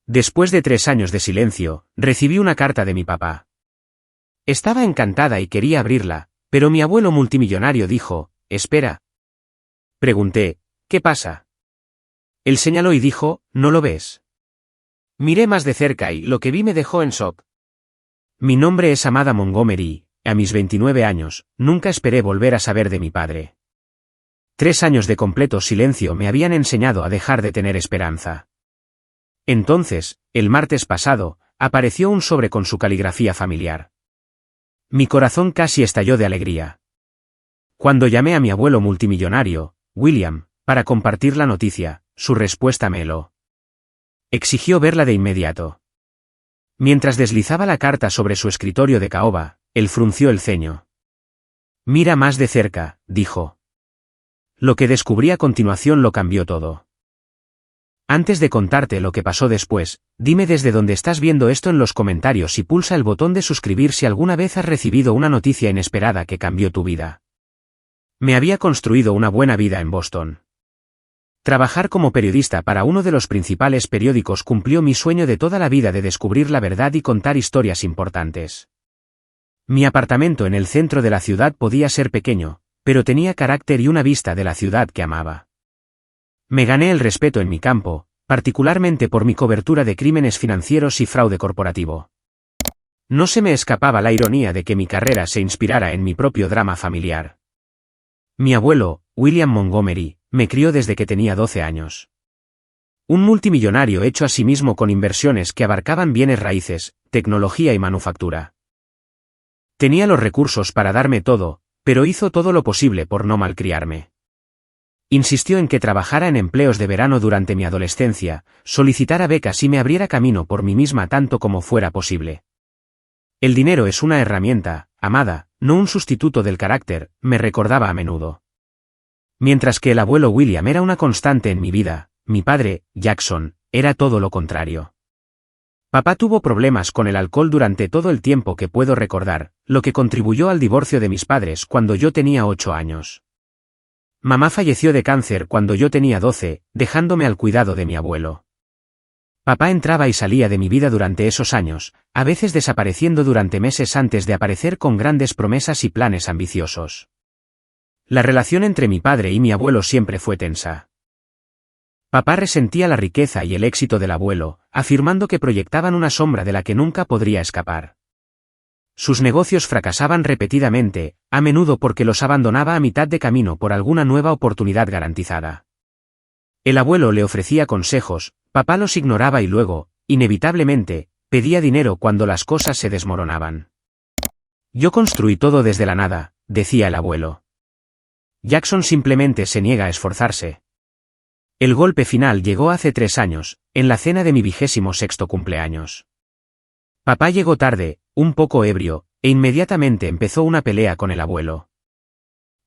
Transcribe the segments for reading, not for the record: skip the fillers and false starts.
Después de 3 años de silencio, recibí una carta de mi papá. Estaba encantada y quería abrirla, pero mi abuelo multimillonario dijo, «Espera». Pregunté, «¿Qué pasa?». Él señaló y dijo, «¿No lo ves?». Miré más de cerca y lo que vi me dejó en shock. Mi nombre es Amada Montgomery, y a mis 29 años, nunca esperé volver a saber de mi padre. 3 años de completo silencio me habían enseñado a dejar de tener esperanza. Entonces, el martes pasado, apareció un sobre con su caligrafía familiar. Mi corazón casi estalló de alegría. Cuando llamé a mi abuelo multimillonario, William, para compartir la noticia, su respuesta me heló. Exigió verla de inmediato. Mientras deslizaba la carta sobre su escritorio de caoba, él frunció el ceño. «Mira más de cerca», dijo. Lo que descubrí a continuación lo cambió todo. Antes de contarte lo que pasó después, dime desde dónde estás viendo esto en los comentarios y pulsa el botón de suscribir si alguna vez has recibido una noticia inesperada que cambió tu vida. Me había construido una buena vida en Boston. Trabajar como periodista para uno de los principales periódicos cumplió mi sueño de toda la vida de descubrir la verdad y contar historias importantes. Mi apartamento en el centro de la ciudad podía ser pequeño, pero tenía carácter y una vista de la ciudad que amaba. Me gané el respeto en mi campo, particularmente por mi cobertura de crímenes financieros y fraude corporativo. No se me escapaba la ironía de que mi carrera se inspirara en mi propio drama familiar. Mi abuelo, William Montgomery, me crió desde que tenía 12 años. Un multimillonario hecho a sí mismo con inversiones que abarcaban bienes raíces, tecnología y manufactura. Tenía los recursos para darme todo, pero hizo todo lo posible por no malcriarme. Insistió en que trabajara en empleos de verano durante mi adolescencia, solicitara becas y me abriera camino por mí misma tanto como fuera posible. El dinero es una herramienta, Amada, no un sustituto del carácter, me recordaba a menudo. Mientras que el abuelo William era una constante en mi vida, mi padre, Jackson, era todo lo contrario. Papá tuvo problemas con el alcohol durante todo el tiempo que puedo recordar, lo que contribuyó al divorcio de mis padres cuando yo tenía 8 años. Mamá falleció de cáncer cuando yo tenía 12, dejándome al cuidado de mi abuelo. Papá entraba y salía de mi vida durante esos años, a veces desapareciendo durante meses antes de aparecer con grandes promesas y planes ambiciosos. La relación entre mi padre y mi abuelo siempre fue tensa. Papá resentía la riqueza y el éxito del abuelo, afirmando que proyectaban una sombra de la que nunca podría escapar. Sus negocios fracasaban repetidamente, a menudo porque los abandonaba a mitad de camino por alguna nueva oportunidad garantizada. El abuelo le ofrecía consejos, papá los ignoraba y luego, inevitablemente, pedía dinero cuando las cosas se desmoronaban. Yo construí todo desde la nada, decía el abuelo. Jackson simplemente se niega a esforzarse. El golpe final llegó hace 3 años, en la cena de mi 26º cumpleaños. Papá llegó tarde, un poco ebrio, e inmediatamente empezó una pelea con el abuelo.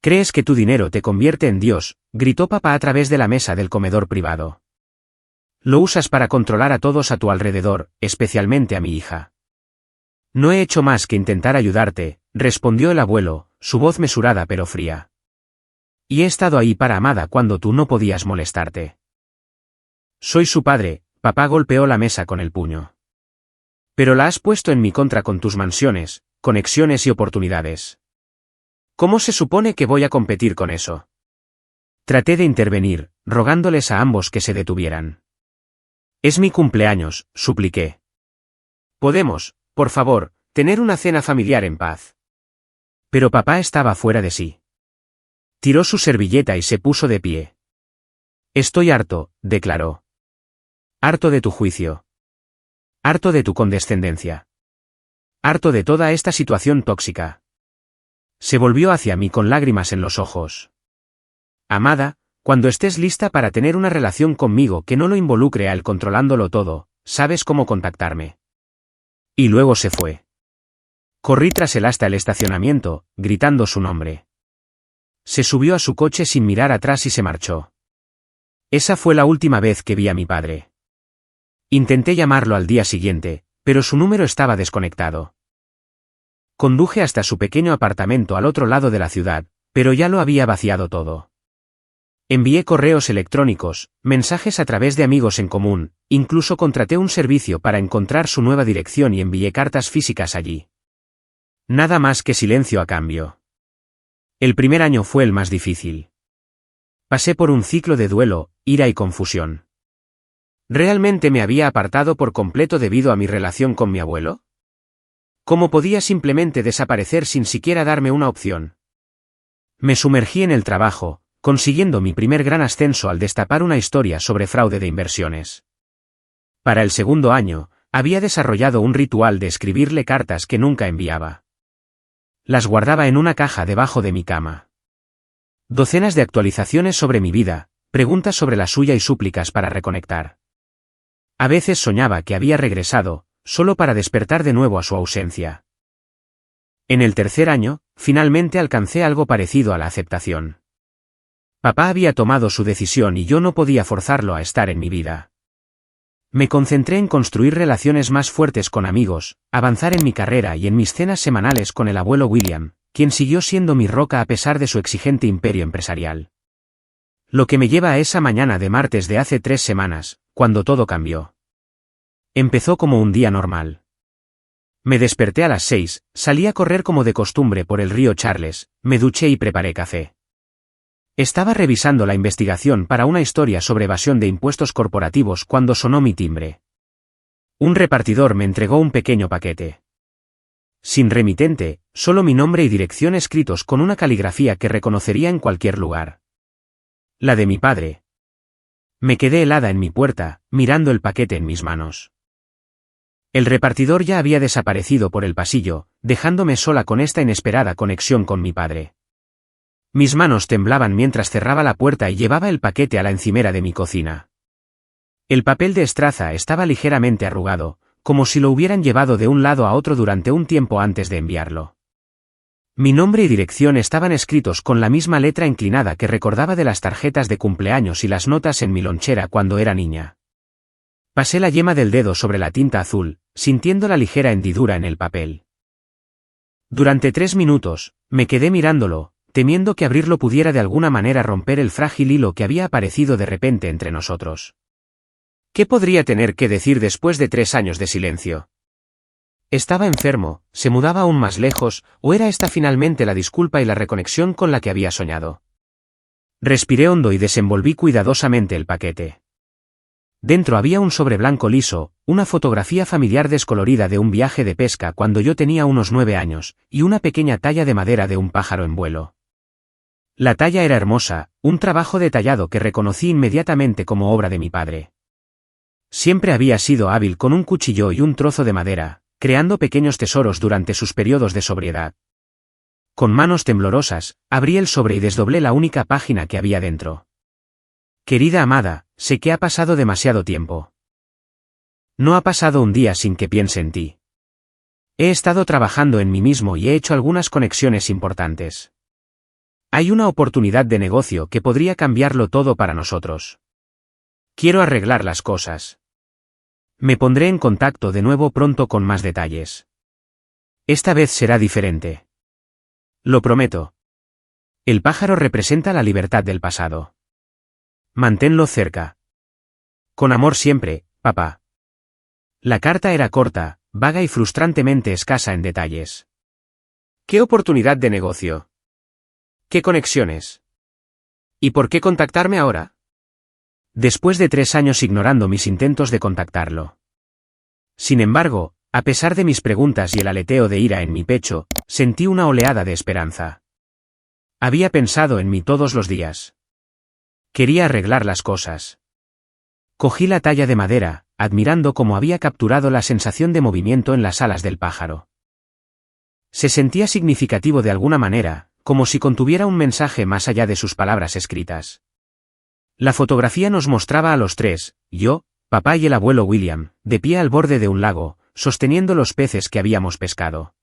«¿Crees que tu dinero te convierte en Dios?», gritó papá a través de la mesa del comedor privado. «Lo usas para controlar a todos a tu alrededor, especialmente a mi hija». «No he hecho más que intentar ayudarte», respondió el abuelo, su voz mesurada pero fría. «Y he estado ahí para Amada cuando tú no podías molestarte». «Soy su padre», papá golpeó la mesa con el puño. «Pero la has puesto en mi contra con tus mansiones, conexiones y oportunidades. ¿Cómo se supone que voy a competir con eso?». Traté de intervenir, rogándoles a ambos que se detuvieran. «Es mi cumpleaños», supliqué. «Podemos, por favor, tener una cena familiar en paz». Pero papá estaba fuera de sí. Tiró su servilleta y se puso de pie. «Estoy harto», declaró. «Harto de tu juicio. Harto de tu condescendencia. Harto de toda esta situación tóxica». Se volvió hacia mí con lágrimas en los ojos. «Amada, cuando estés lista para tener una relación conmigo que no lo involucre a él controlándolo todo, sabes cómo contactarme». Y luego se fue. Corrí tras él hasta el estacionamiento, gritando su nombre. Se subió a su coche sin mirar atrás y se marchó. Esa fue la última vez que vi a mi padre. Intenté llamarlo al día siguiente, pero su número estaba desconectado. Conduje hasta su pequeño apartamento al otro lado de la ciudad, pero ya lo había vaciado todo. Envié correos electrónicos, mensajes a través de amigos en común, incluso contraté un servicio para encontrar su nueva dirección y envié cartas físicas allí. Nada más que silencio a cambio. El primer año fue el más difícil. Pasé por un ciclo de duelo, ira y confusión. ¿Realmente me había apartado por completo debido a mi relación con mi abuelo? ¿Cómo podía simplemente desaparecer sin siquiera darme una opción? Me sumergí en el trabajo, consiguiendo mi primer gran ascenso al destapar una historia sobre fraude de inversiones. Para el segundo año, había desarrollado un ritual de escribirle cartas que nunca enviaba. Las guardaba en una caja debajo de mi cama. Docenas de actualizaciones sobre mi vida, preguntas sobre la suya y súplicas para reconectar. A veces soñaba que había regresado, solo para despertar de nuevo a su ausencia. En el tercer año, finalmente alcancé algo parecido a la aceptación. Papá había tomado su decisión y yo no podía forzarlo a estar en mi vida. Me concentré en construir relaciones más fuertes con amigos, avanzar en mi carrera y en mis cenas semanales con el abuelo William, quien siguió siendo mi roca a pesar de su exigente imperio empresarial. Lo que me lleva a esa mañana de martes de hace 3 semanas, cuando todo cambió. Empezó como un día normal. Me desperté a las 6, salí a correr como de costumbre por el río Charles, me duché y preparé café. Estaba revisando la investigación para una historia sobre evasión de impuestos corporativos cuando sonó mi timbre. Un repartidor me entregó un pequeño paquete. Sin remitente, solo mi nombre y dirección escritos con una caligrafía que reconocería en cualquier lugar. La de mi padre. Me quedé helada en mi puerta, mirando el paquete en mis manos. El repartidor ya había desaparecido por el pasillo, dejándome sola con esta inesperada conexión con mi padre. Mis manos temblaban mientras cerraba la puerta y llevaba el paquete a la encimera de mi cocina. El papel de estraza estaba ligeramente arrugado, como si lo hubieran llevado de un lado a otro durante un tiempo antes de enviarlo. Mi nombre y dirección estaban escritos con la misma letra inclinada que recordaba de las tarjetas de cumpleaños y las notas en mi lonchera cuando era niña. Pasé la yema del dedo sobre la tinta azul, sintiendo la ligera hendidura en el papel. Durante 3 minutos, me quedé mirándolo, temiendo que abrirlo pudiera de alguna manera romper el frágil hilo que había aparecido de repente entre nosotros. ¿Qué podría tener que decir después de 3 años de silencio? ¿Estaba enfermo, se mudaba aún más lejos, o era esta finalmente la disculpa y la reconexión con la que había soñado? Respiré hondo y desenvolví cuidadosamente el paquete. Dentro había un sobre blanco liso, una fotografía familiar descolorida de un viaje de pesca cuando yo tenía unos 9 años, y una pequeña talla de madera de un pájaro en vuelo. La talla era hermosa, un trabajo detallado que reconocí inmediatamente como obra de mi padre. Siempre había sido hábil con un cuchillo y un trozo de madera, creando pequeños tesoros durante sus periodos de sobriedad. Con manos temblorosas, abrí el sobre y desdoblé la única página que había dentro. Querida amada, sé que ha pasado demasiado tiempo. No ha pasado un día sin que piense en ti. He estado trabajando en mí mismo y he hecho algunas conexiones importantes. Hay una oportunidad de negocio que podría cambiarlo todo para nosotros. Quiero arreglar las cosas. Me pondré en contacto de nuevo pronto con más detalles. Esta vez será diferente. Lo prometo. El pájaro representa la libertad del pasado. Manténlo cerca. Con amor siempre, papá. La carta era corta, vaga y frustrantemente escasa en detalles. ¿Qué oportunidad de negocio? ¿Qué conexiones? ¿Y por qué contactarme ahora? Después de 3 años ignorando mis intentos de contactarlo. Sin embargo, a pesar de mis preguntas y el aleteo de ira en mi pecho, sentí una oleada de esperanza. Había pensado en mí todos los días. Quería arreglar las cosas. Cogí la talla de madera, admirando cómo había capturado la sensación de movimiento en las alas del pájaro. Se sentía significativo de alguna manera, como si contuviera un mensaje más allá de sus palabras escritas. La fotografía nos mostraba a los 3, yo, papá y el abuelo William, de pie al borde de un lago, sosteniendo los peces que habíamos pescado.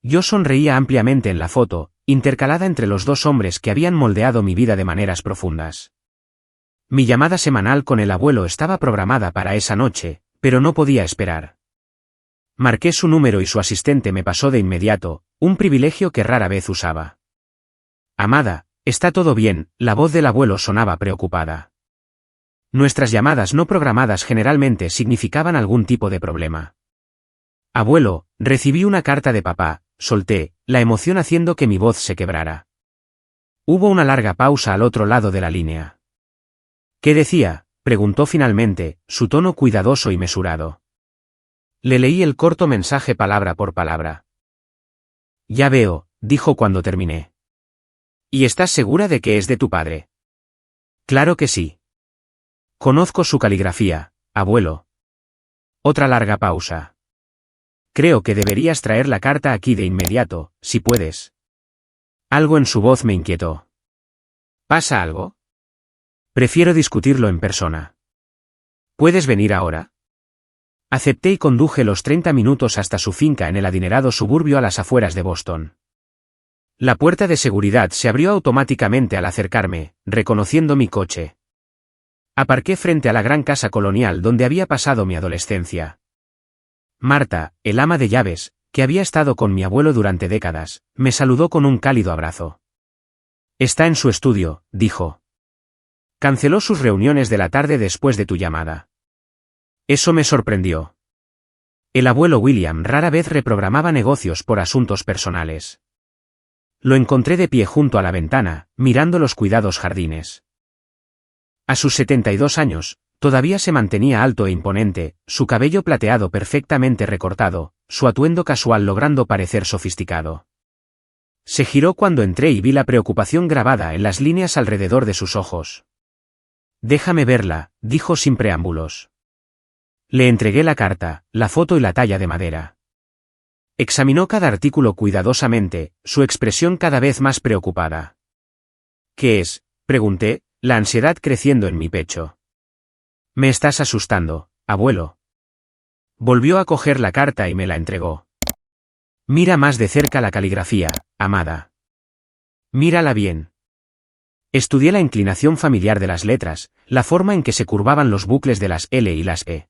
Yo sonreía ampliamente en la foto, intercalada entre los 2 hombres que habían moldeado mi vida de maneras profundas. Mi llamada semanal con el abuelo estaba programada para esa noche, pero no podía esperar. Marqué su número y su asistente me pasó de inmediato, un privilegio que rara vez usaba. Amada, Está todo bien, la voz del abuelo sonaba preocupada. Nuestras llamadas no programadas generalmente significaban algún tipo de problema. Abuelo, recibí una carta de papá, solté, la emoción haciendo que mi voz se quebrara. Hubo una larga pausa al otro lado de la línea. ¿Qué decía?, preguntó finalmente, su tono cuidadoso y mesurado. Le leí el corto mensaje palabra por palabra. Ya veo, dijo cuando terminé. ¿Y estás segura de que es de tu padre? Claro que sí. Conozco su caligrafía, abuelo. Otra larga pausa. Creo que deberías traer la carta aquí de inmediato, si puedes. Algo en su voz me inquietó. ¿Pasa algo? Prefiero discutirlo en persona. ¿Puedes venir ahora? Acepté y conduje los 30 minutos hasta su finca en el adinerado suburbio a las afueras de Boston. La puerta de seguridad se abrió automáticamente al acercarme, reconociendo mi coche. Aparqué frente a la gran casa colonial donde había pasado mi adolescencia. Marta, el ama de llaves, que había estado con mi abuelo durante décadas, me saludó con un cálido abrazo. Está en su estudio, dijo. Canceló sus reuniones de la tarde después de tu llamada. Eso me sorprendió. El abuelo William rara vez reprogramaba negocios por asuntos personales. Lo encontré de pie junto a la ventana, mirando los cuidados jardines. A sus 72 años, todavía se mantenía alto e imponente, su cabello plateado perfectamente recortado, su atuendo casual logrando parecer sofisticado. Se giró cuando entré y vi la preocupación grabada en las líneas alrededor de sus ojos. Déjame verla, dijo sin preámbulos. Le entregué la carta, la foto y la talla de madera. Examinó cada artículo cuidadosamente, su expresión cada vez más preocupada. ¿Qué es?, pregunté, la ansiedad creciendo en mi pecho. Me estás asustando, abuelo. Volvió a coger la carta y me la entregó. Mira más de cerca la caligrafía, amada. Mírala bien. Estudié la inclinación familiar de las letras, la forma en que se curvaban los bucles de las L y las E.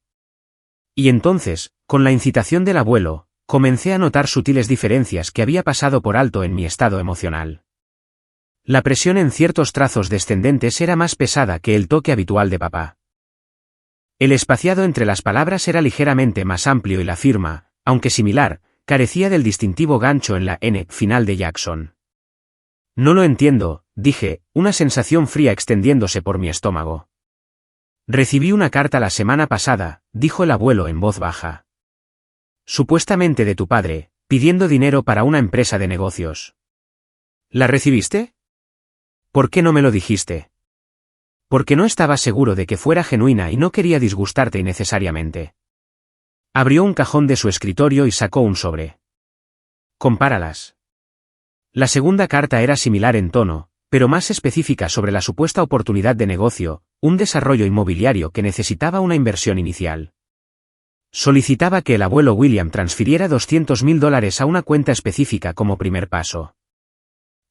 Y entonces, con la incitación del abuelo, comencé a notar sutiles diferencias que había pasado por alto en mi estado emocional. La presión en ciertos trazos descendentes era más pesada que el toque habitual de papá. El espaciado entre las palabras era ligeramente más amplio y la firma, aunque similar, carecía del distintivo gancho en la N final de Jackson. No lo entiendo, dije, una sensación fría extendiéndose por mi estómago. Recibí una carta la semana pasada, dijo el abuelo en voz baja. Supuestamente de tu padre, pidiendo dinero para una empresa de negocios. ¿La recibiste? ¿Por qué no me lo dijiste? Porque no estaba seguro de que fuera genuina y no quería disgustarte innecesariamente. Abrió un cajón de su escritorio y sacó un sobre. Compáralas. La segunda carta era similar en tono, pero más específica sobre la supuesta oportunidad de negocio, un desarrollo inmobiliario que necesitaba una inversión inicial. Solicitaba que el abuelo William transfiriera $200,000 a una cuenta específica como primer paso.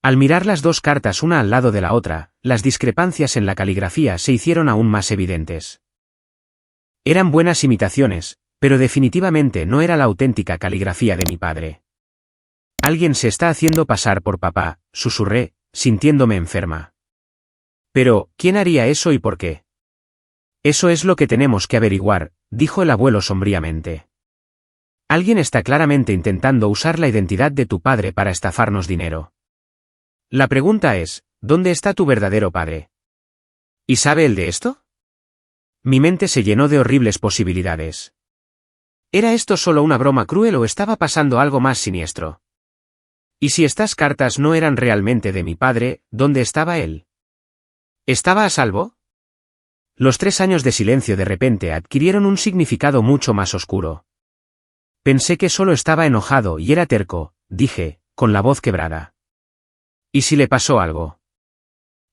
Al mirar las dos cartas una al lado de la otra, las discrepancias en la caligrafía se hicieron aún más evidentes. Eran buenas imitaciones, pero definitivamente no era la auténtica caligrafía de mi padre. Alguien se está haciendo pasar por papá, susurré, sintiéndome enferma. Pero, ¿quién haría eso y por qué? Eso es lo que tenemos que averiguar, dijo el abuelo sombríamente. Alguien está claramente intentando usar la identidad de tu padre para estafarnos dinero. La pregunta es, ¿dónde está tu verdadero padre? ¿Y sabe él de esto? Mi mente se llenó de horribles posibilidades. ¿Era esto solo una broma cruel o estaba pasando algo más siniestro? ¿Y si estas cartas no eran realmente de mi padre, dónde estaba él? ¿Estaba a salvo? Los 3 años de silencio de repente adquirieron un significado mucho más oscuro. Pensé que solo estaba enojado y era terco, dije, con la voz quebrada. ¿Y si le pasó algo?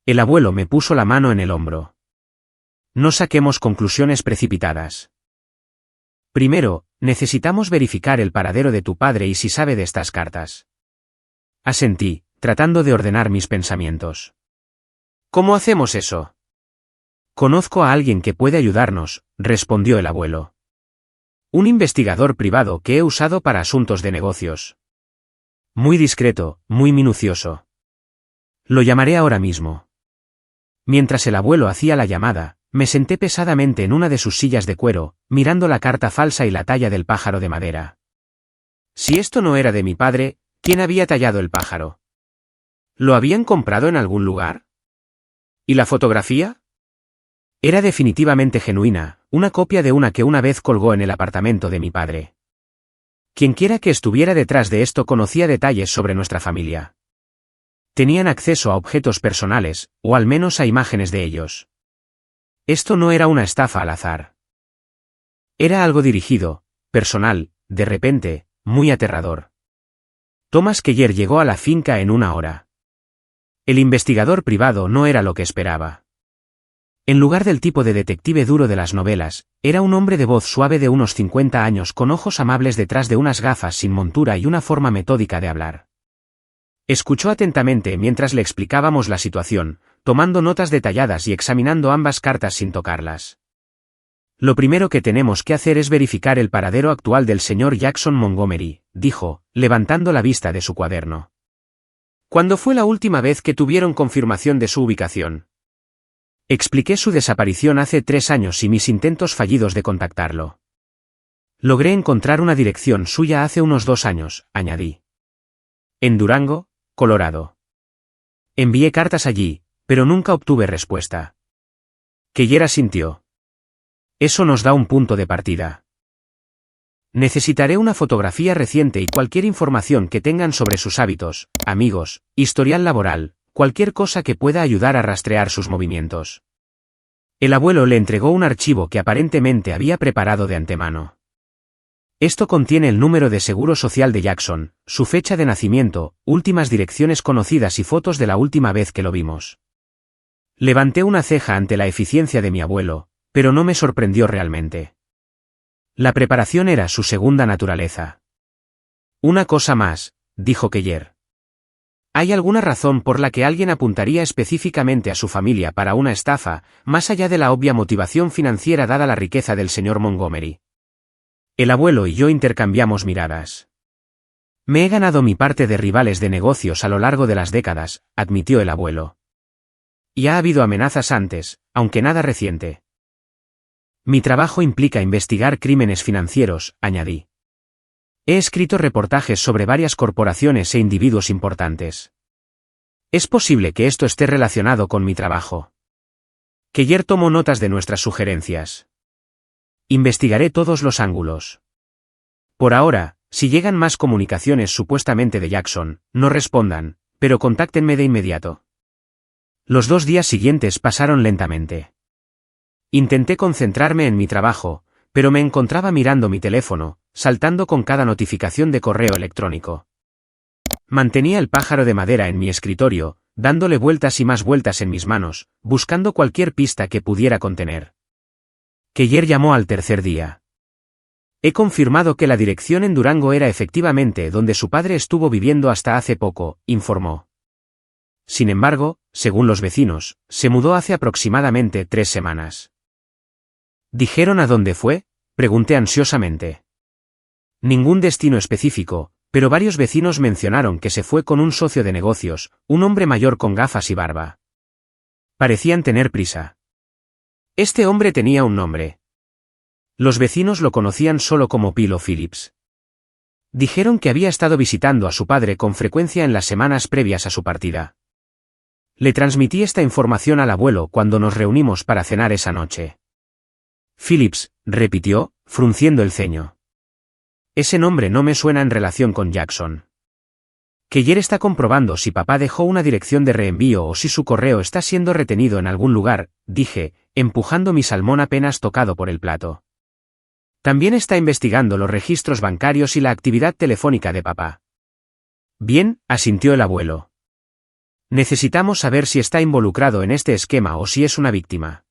El abuelo me puso la mano en el hombro. No saquemos conclusiones precipitadas. Primero, necesitamos verificar el paradero de tu padre y si sabe de estas cartas. Asentí, tratando de ordenar mis pensamientos. ¿Cómo hacemos eso? Conozco a alguien que puede ayudarnos, respondió el abuelo. Un investigador privado que he usado para asuntos de negocios. Muy discreto, muy minucioso. Lo llamaré ahora mismo. Mientras el abuelo hacía la llamada, me senté pesadamente en una de sus sillas de cuero, mirando la carta falsa y la talla del pájaro de madera. Si esto no era de mi padre, ¿quién había tallado el pájaro? ¿Lo habían comprado en algún lugar? ¿Y la fotografía? Era definitivamente genuina, una copia de una que una vez colgó en el apartamento de mi padre. Quienquiera que estuviera detrás de esto conocía detalles sobre nuestra familia. Tenían acceso a objetos personales, o al menos a imágenes de ellos. Esto no era una estafa al azar. Era algo dirigido, personal, de repente, muy aterrador. Thomas Keller llegó a la finca en 1 hora. El investigador privado no era lo que esperaba. En lugar del tipo de detective duro de las novelas, era un hombre de voz suave de unos 50 años con ojos amables detrás de unas gafas sin montura y una forma metódica de hablar. Escuchó atentamente mientras le explicábamos la situación, tomando notas detalladas y examinando ambas cartas sin tocarlas. Lo primero que tenemos que hacer es verificar el paradero actual del señor Jackson Montgomery, dijo, levantando la vista de su cuaderno. ¿Cuándo fue la última vez que tuvieron confirmación de su ubicación? Expliqué su desaparición hace 3 años y mis intentos fallidos de contactarlo. Logré encontrar una dirección suya hace unos 2 años, añadí. En Durango, Colorado. Envié cartas allí, pero nunca obtuve respuesta. Keller asintió. Eso nos da un punto de partida. Necesitaré una fotografía reciente y cualquier información que tengan sobre sus hábitos, amigos, historial laboral, cualquier cosa que pueda ayudar a rastrear sus movimientos. El abuelo le entregó un archivo que aparentemente había preparado de antemano. Esto contiene el número de seguro social de Jackson, su fecha de nacimiento, últimas direcciones conocidas y fotos de la última vez que lo vimos. Levanté una ceja ante la eficiencia de mi abuelo, pero no me sorprendió realmente. La preparación era su segunda naturaleza. Una cosa más, dijo Keller. ¿Hay alguna razón por la que alguien apuntaría específicamente a su familia para una estafa, más allá de la obvia motivación financiera dada la riqueza del señor Montgomery? El abuelo y yo intercambiamos miradas. Me he ganado mi parte de rivales de negocios a lo largo de las décadas, admitió el abuelo. Y ha habido amenazas antes, aunque nada reciente. Mi trabajo implica investigar crímenes financieros, añadí. He escrito reportajes sobre varias corporaciones e individuos importantes. Es posible que esto esté relacionado con mi trabajo. Keller tomó notas de nuestras sugerencias. Investigaré todos los ángulos. Por ahora, si llegan más comunicaciones supuestamente de Jackson, no respondan, pero contáctenme de inmediato. Los 2 días siguientes pasaron lentamente. Intenté concentrarme en mi trabajo, pero me encontraba mirando mi teléfono, saltando con cada notificación de correo electrónico. Mantenía el pájaro de madera en mi escritorio, dándole vueltas y más vueltas en mis manos, buscando cualquier pista que pudiera contener. Keller llamó al tercer día. He confirmado que la dirección en Durango era efectivamente donde su padre estuvo viviendo hasta hace poco, informó. Sin embargo, según los vecinos, se mudó hace aproximadamente 3 semanas. ¿Dijeron a dónde fue?, pregunté ansiosamente. Ningún destino específico, pero varios vecinos mencionaron que se fue con un socio de negocios, un hombre mayor con gafas y barba. Parecían tener prisa. Este hombre tenía un nombre. Los vecinos lo conocían solo como Philo Phillips. Dijeron que había estado visitando a su padre con frecuencia en las semanas previas a su partida. Le transmití esta información al abuelo cuando nos reunimos para cenar esa noche. Phillips, repitió, frunciendo el ceño. Ese nombre no me suena en relación con Jackson. Keller está comprobando si papá dejó una dirección de reenvío o si su correo está siendo retenido en algún lugar, dije, empujando mi salmón apenas tocado por el plato. También está investigando los registros bancarios y la actividad telefónica de papá. Bien, asintió el abuelo. Necesitamos saber si está involucrado en este esquema o si es una víctima.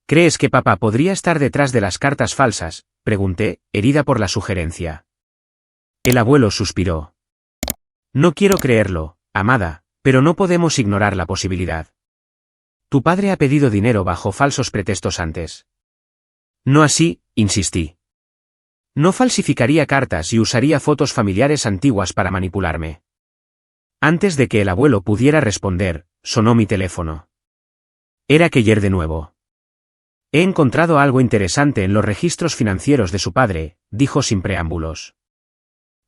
¿Crees que papá podría estar detrás de las cartas falsas?, pregunté, herida por la sugerencia. El abuelo suspiró. No quiero creerlo, amada, pero no podemos ignorar la posibilidad. Tu padre ha pedido dinero bajo falsos pretextos antes. No así, insistí. No falsificaría cartas y usaría fotos familiares antiguas para manipularme. Antes de que el abuelo pudiera responder, sonó mi teléfono. Era Keller de nuevo. He encontrado algo interesante en los registros financieros de su padre, dijo sin preámbulos.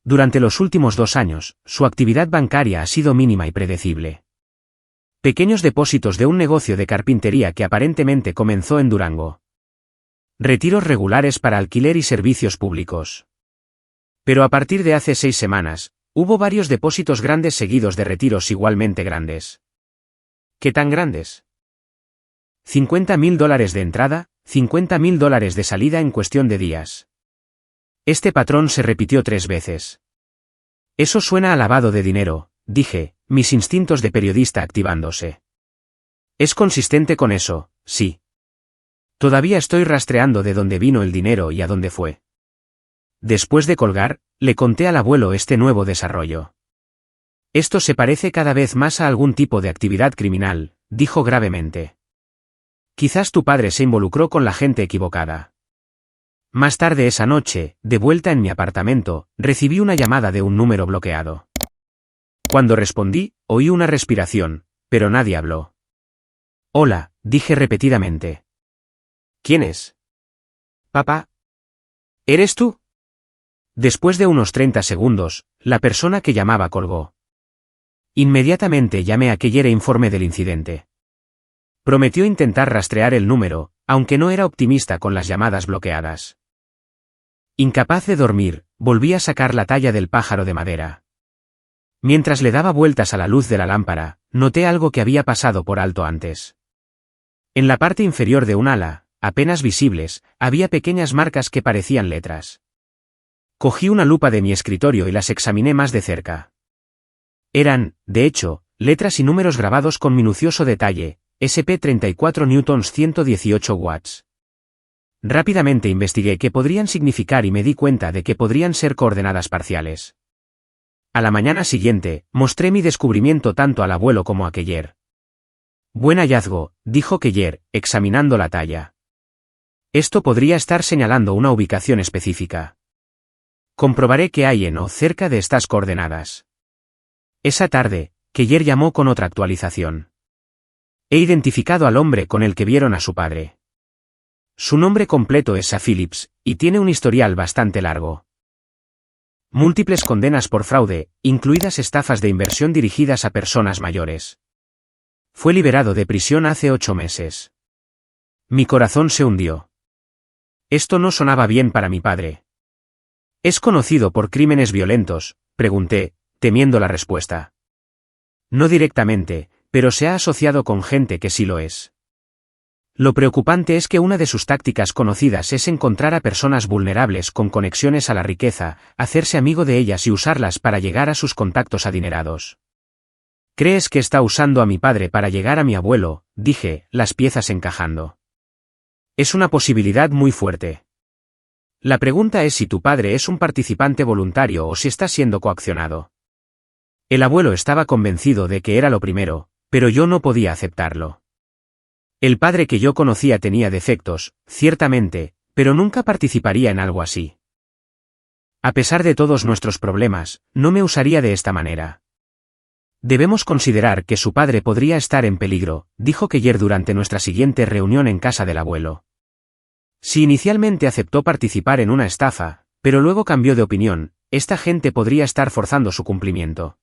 Durante los últimos 2 años, su actividad bancaria ha sido mínima y predecible. Pequeños depósitos de un negocio de carpintería que aparentemente comenzó en Durango. Retiros regulares para alquiler y servicios públicos. Pero a partir de hace 6 semanas, hubo varios depósitos grandes seguidos de retiros igualmente grandes. ¿Qué tan grandes? $50.000 de entrada, $50.000 de salida en cuestión de días. Este patrón se repitió 3 veces. Eso suena a lavado de dinero, dije, mis instintos de periodista activándose. Es consistente con eso, sí. Todavía estoy rastreando de dónde vino el dinero y a dónde fue. Después de colgar, le conté al abuelo este nuevo desarrollo. Esto se parece cada vez más a algún tipo de actividad criminal, dijo gravemente. Quizás tu padre se involucró con la gente equivocada. Más tarde esa noche, de vuelta en mi apartamento, recibí una llamada de un número bloqueado. Cuando respondí, oí una respiración, pero nadie habló. Hola, dije repetidamente. ¿Quién es? Papá. ¿Eres tú? Después de unos 30 segundos, la persona que llamaba colgó. Inmediatamente llamé a Keller e informé del incidente. Prometió intentar rastrear el número, aunque no era optimista con las llamadas bloqueadas. Incapaz de dormir, volví a sacar la talla del pájaro de madera. Mientras le daba vueltas a la luz de la lámpara, noté algo que había pasado por alto antes. En la parte inferior de un ala, apenas visibles, había pequeñas marcas que parecían letras. Cogí una lupa de mi escritorio y las examiné más de cerca. Eran, de hecho, letras y números grabados con minucioso detalle, SP 34 newtons 118 watts. Rápidamente investigué qué podrían significar y me di cuenta de que podrían ser coordenadas parciales. A la mañana siguiente, mostré mi descubrimiento tanto al abuelo como a Keller. Buen hallazgo, dijo Keller, examinando la talla. Esto podría estar señalando una ubicación específica. Comprobaré qué hay en o cerca de estas coordenadas. Esa tarde, Keller llamó con otra actualización. He identificado al hombre con el que vieron a su padre. Su nombre completo es A. Phillips, y tiene un historial bastante largo. Múltiples condenas por fraude, incluidas estafas de inversión dirigidas a personas mayores. Fue liberado de prisión hace 8 meses. Mi corazón se hundió. Esto no sonaba bien para mi padre. ¿Es conocido por crímenes violentos?, pregunté, temiendo la respuesta. No directamente, pero se ha asociado con gente que sí lo es. Lo preocupante es que una de sus tácticas conocidas es encontrar a personas vulnerables con conexiones a la riqueza, hacerse amigo de ellas y usarlas para llegar a sus contactos adinerados. ¿Crees que está usando a mi padre para llegar a mi abuelo?, dije, las piezas encajando. Es una posibilidad muy fuerte. La pregunta es si tu padre es un participante voluntario o si está siendo coaccionado. El abuelo estaba convencido de que era lo primero, pero yo no podía aceptarlo. El padre que yo conocía tenía defectos, ciertamente, pero nunca participaría en algo así. A pesar de todos nuestros problemas, no me usaría de esta manera. Debemos considerar que su padre podría estar en peligro, dijo Keller durante nuestra siguiente reunión en casa del abuelo. Si inicialmente aceptó participar en una estafa, pero luego cambió de opinión, esta gente podría estar forzando su cumplimiento.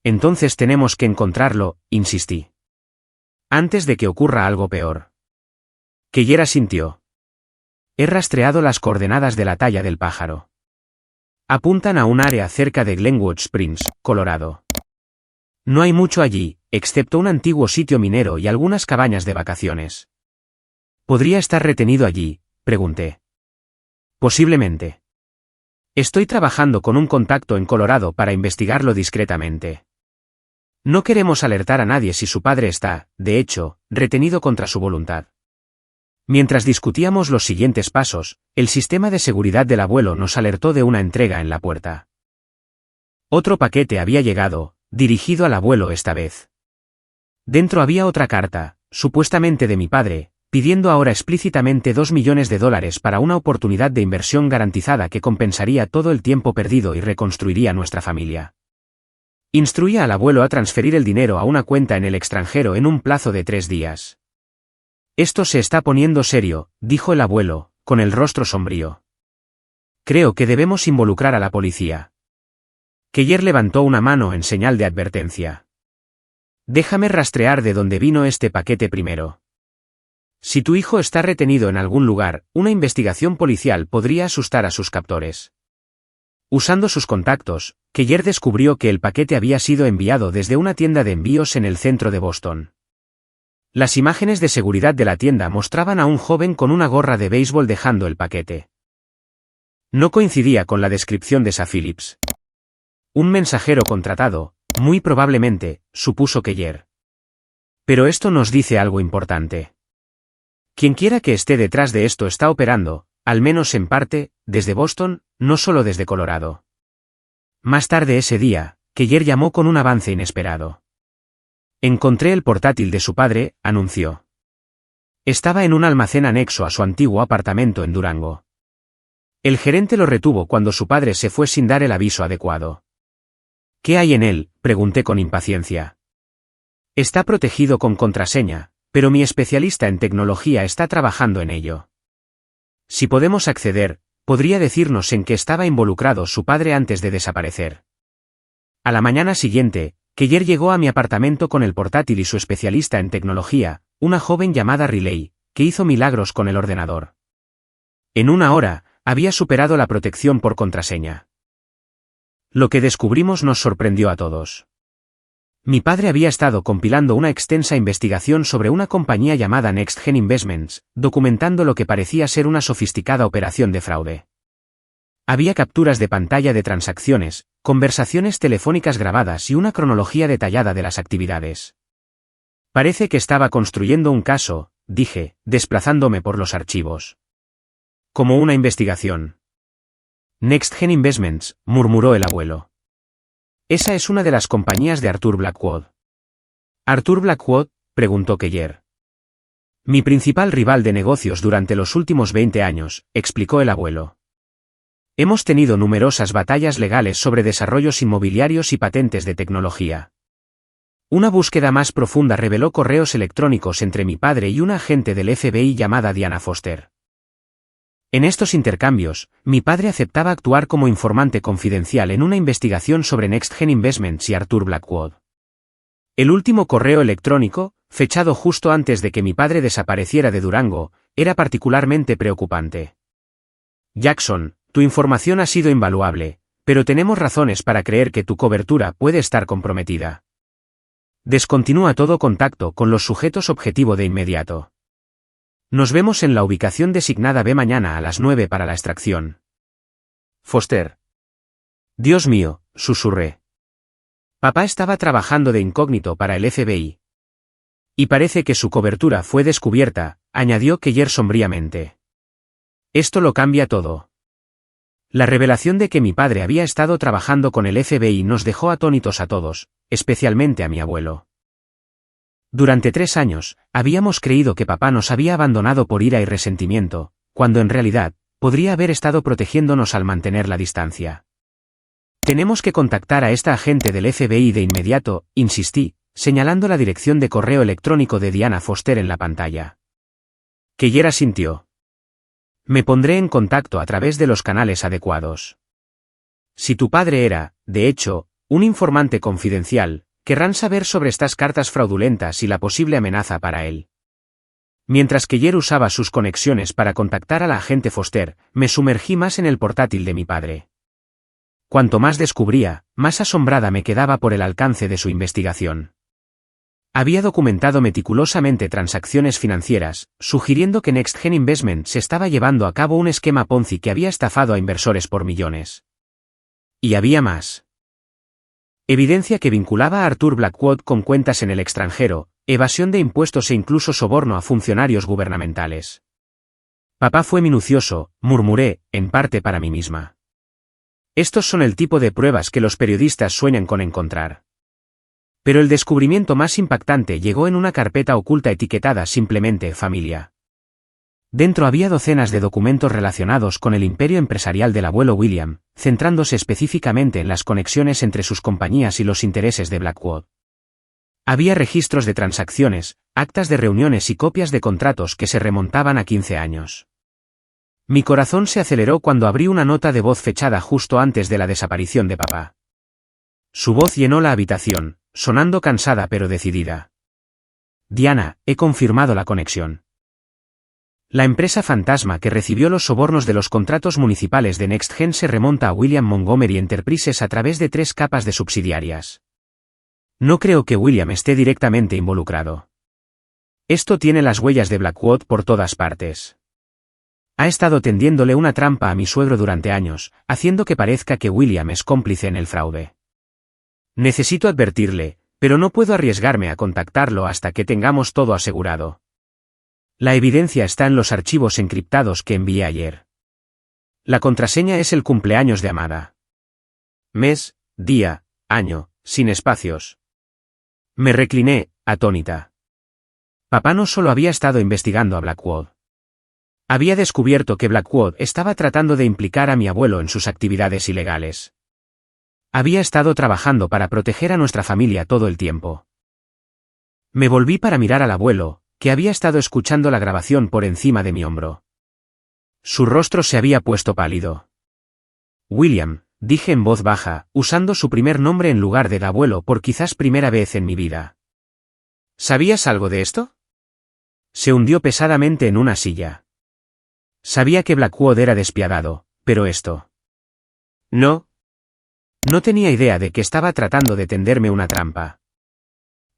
Entonces tenemos que encontrarlo, insistí. Antes de que ocurra algo peor. Keller asintió. He rastreado las coordenadas de la talla del pájaro. Apuntan a un área cerca de Glenwood Springs, Colorado. No hay mucho allí, excepto un antiguo sitio minero y algunas cabañas de vacaciones. ¿Podría estar retenido allí?, pregunté. Posiblemente. Estoy trabajando con un contacto en Colorado para investigarlo discretamente. No queremos alertar a nadie si su padre está, de hecho, retenido contra su voluntad. Mientras discutíamos los siguientes pasos, el sistema de seguridad del abuelo nos alertó de una entrega en la puerta. Otro paquete había llegado, dirigido al abuelo esta vez. Dentro había otra carta, supuestamente de mi padre, pidiendo ahora explícitamente $2 millones para una oportunidad de inversión garantizada que compensaría todo el tiempo perdido y reconstruiría nuestra familia. Instruía al abuelo a transferir el dinero a una cuenta en el extranjero en un plazo de 3 días. Esto se está poniendo serio, dijo el abuelo, con el rostro sombrío. Creo que debemos involucrar a la policía. Keller levantó una mano en señal de advertencia. Déjame rastrear de dónde vino este paquete primero. Si tu hijo está retenido en algún lugar, una investigación policial podría asustar a sus captores. Usando sus contactos, Keller descubrió que el paquete había sido enviado desde una tienda de envíos en el centro de Boston. Las imágenes de seguridad de la tienda mostraban a un joven con una gorra de béisbol dejando el paquete. No coincidía con la descripción de Sa Phillips. Un mensajero contratado, muy probablemente, supuso Keller. Pero esto nos dice algo importante. Quienquiera que esté detrás de esto está operando, al menos en parte, desde Boston, no solo desde Colorado. Más tarde ese día, Keller llamó con un avance inesperado. Encontré el portátil de su padre, anunció. Estaba en un almacén anexo a su antiguo apartamento en Durango. El gerente lo retuvo cuando su padre se fue sin dar el aviso adecuado. ¿Qué hay en él?, pregunté con impaciencia. Está protegido con contraseña, pero mi especialista en tecnología está trabajando en ello. Si podemos acceder, podría decirnos en qué estaba involucrado su padre antes de desaparecer. A la mañana siguiente, Keller llegó a mi apartamento con el portátil y su especialista en tecnología, una joven llamada Riley, que hizo milagros con el ordenador. En una hora, había superado la protección por contraseña. Lo que descubrimos nos sorprendió a todos. Mi padre había estado compilando una extensa investigación sobre una compañía llamada Next Gen Investments, documentando lo que parecía ser una sofisticada operación de fraude. Había capturas de pantalla de transacciones, conversaciones telefónicas grabadas y una cronología detallada de las actividades. Parece que estaba construyendo un caso, dije, desplazándome por los archivos. Como una investigación. Next Gen Investments, murmuró el abuelo. Esa es una de las compañías de Arthur Blackwood. ¿Arthur Blackwood?, preguntó Keller. Mi principal rival de negocios durante los últimos 20 años, explicó el abuelo. Hemos tenido numerosas batallas legales sobre desarrollos inmobiliarios y patentes de tecnología. Una búsqueda más profunda reveló correos electrónicos entre mi padre y una agente del FBI llamada Diana Foster. En estos intercambios, mi padre aceptaba actuar como informante confidencial en una investigación sobre Next Gen Investments y Arthur Blackwood. El último correo electrónico, fechado justo antes de que mi padre desapareciera de Durango, era particularmente preocupante. Jackson, tu información ha sido invaluable, pero tenemos razones para creer que tu cobertura puede estar comprometida. Descontinúa todo contacto con los sujetos objetivo de inmediato. Nos vemos en la ubicación designada B mañana a las 9 para la extracción. Foster. Dios mío, susurré. Papá estaba trabajando de incógnito para el FBI. Y parece que su cobertura fue descubierta, añadió Keller sombríamente. Esto lo cambia todo. La revelación de que mi padre había estado trabajando con el FBI nos dejó atónitos a todos, especialmente a mi abuelo. Durante 3 años, habíamos creído que papá nos había abandonado por ira y resentimiento, cuando en realidad, podría haber estado protegiéndonos al mantener la distancia. Tenemos que contactar a esta agente del FBI de inmediato, insistí, señalando la dirección de correo electrónico de Diana Foster en la pantalla. Keller asintió. Me pondré en contacto a través de los canales adecuados. Si tu padre era, de hecho, un informante confidencial, querrán saber sobre estas cartas fraudulentas y la posible amenaza para él. Mientras Keller usaba sus conexiones para contactar a la agente Foster, me sumergí más en el portátil de mi padre. Cuanto más descubría, más asombrada me quedaba por el alcance de su investigación. Había documentado meticulosamente transacciones financieras, sugiriendo que Next Gen Investment se estaba llevando a cabo un esquema Ponzi que había estafado a inversores por millones. Y había más. Evidencia que vinculaba a Arthur Blackwood con cuentas en el extranjero, evasión de impuestos e incluso soborno a funcionarios gubernamentales. Papá fue minucioso, murmuré, en parte para mí misma. Estos son el tipo de pruebas que los periodistas sueñan con encontrar. Pero el descubrimiento más impactante llegó en una carpeta oculta etiquetada simplemente familia. Dentro había docenas de documentos relacionados con el imperio empresarial del abuelo William, centrándose específicamente en las conexiones entre sus compañías y los intereses de Blackwood. Había registros de transacciones, actas de reuniones y copias de contratos que se remontaban a 15 años. Mi corazón se aceleró cuando abrí una nota de voz fechada justo antes de la desaparición de papá. Su voz llenó la habitación, sonando cansada pero decidida. Diana, he confirmado la conexión. La empresa fantasma que recibió los sobornos de los contratos municipales de NextGen se remonta a William Montgomery Enterprises a través de 3 capas de subsidiarias. No creo que William esté directamente involucrado. Esto tiene las huellas de Blackwood por todas partes. Ha estado tendiéndole una trampa a mi suegro durante años, haciendo que parezca que William es cómplice en el fraude. Necesito advertirle, pero no puedo arriesgarme a contactarlo hasta que tengamos todo asegurado. La evidencia está en los archivos encriptados que envié ayer. La contraseña es el cumpleaños de Amada. Mes, día, año, sin espacios. Me recliné, atónita. Papá no solo había estado investigando a Blackwood. Había descubierto que Blackwood estaba tratando de implicar a mi abuelo en sus actividades ilegales. Había estado trabajando para proteger a nuestra familia todo el tiempo. Me volví para mirar al abuelo, que había estado escuchando la grabación por encima de mi hombro. Su rostro se había puesto pálido. William, dije en voz baja, usando su primer nombre en lugar del abuelo por quizás primera vez en mi vida. ¿Sabías algo de esto? Se hundió pesadamente en una silla. Sabía que Blackwood era despiadado, pero esto. No. No tenía idea de que estaba tratando de tenderme una trampa.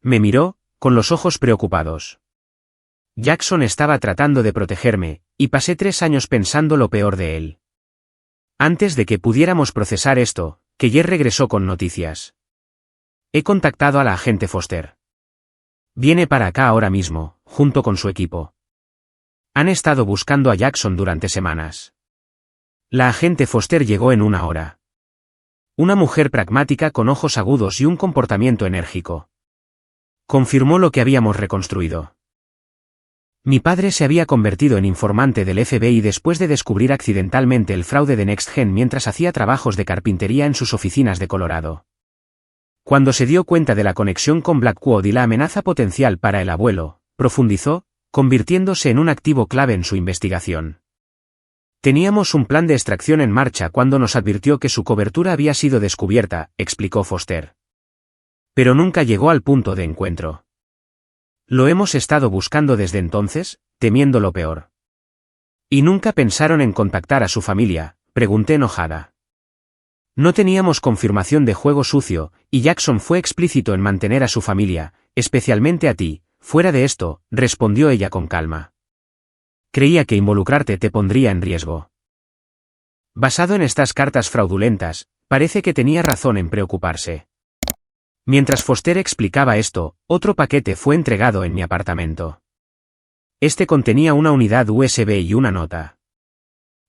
Me miró, con los ojos preocupados. Jackson estaba tratando de protegerme, y pasé 3 años pensando lo peor de él. Antes de que pudiéramos procesar esto, Keller regresó con noticias. He contactado a la agente Foster. Viene para acá ahora mismo, junto con su equipo. Han estado buscando a Jackson durante semanas. La agente Foster llegó en 1 hora. Una mujer pragmática con ojos agudos y un comportamiento enérgico. Confirmó lo que habíamos reconstruido. Mi padre se había convertido en informante del FBI después de descubrir accidentalmente el fraude de NextGen mientras hacía trabajos de carpintería en sus oficinas de Colorado. Cuando se dio cuenta de la conexión con Blackwood y la amenaza potencial para el abuelo, profundizó, convirtiéndose en un activo clave en su investigación. Teníamos un plan de extracción en marcha cuando nos advirtió que su cobertura había sido descubierta, explicó Foster. Pero nunca llegó al punto de encuentro. Lo hemos estado buscando desde entonces, temiendo lo peor. ¿Y nunca pensaron en contactar a su familia?, pregunté enojada. No teníamos confirmación de juego sucio, y Jackson fue explícito en mantener a su familia, especialmente a ti, fuera de esto, respondió ella con calma. Creía que involucrarte te pondría en riesgo. Basado en estas cartas fraudulentas, parece que tenía razón en preocuparse. Mientras Foster explicaba esto, otro paquete fue entregado en mi apartamento. Este contenía una unidad USB y una nota.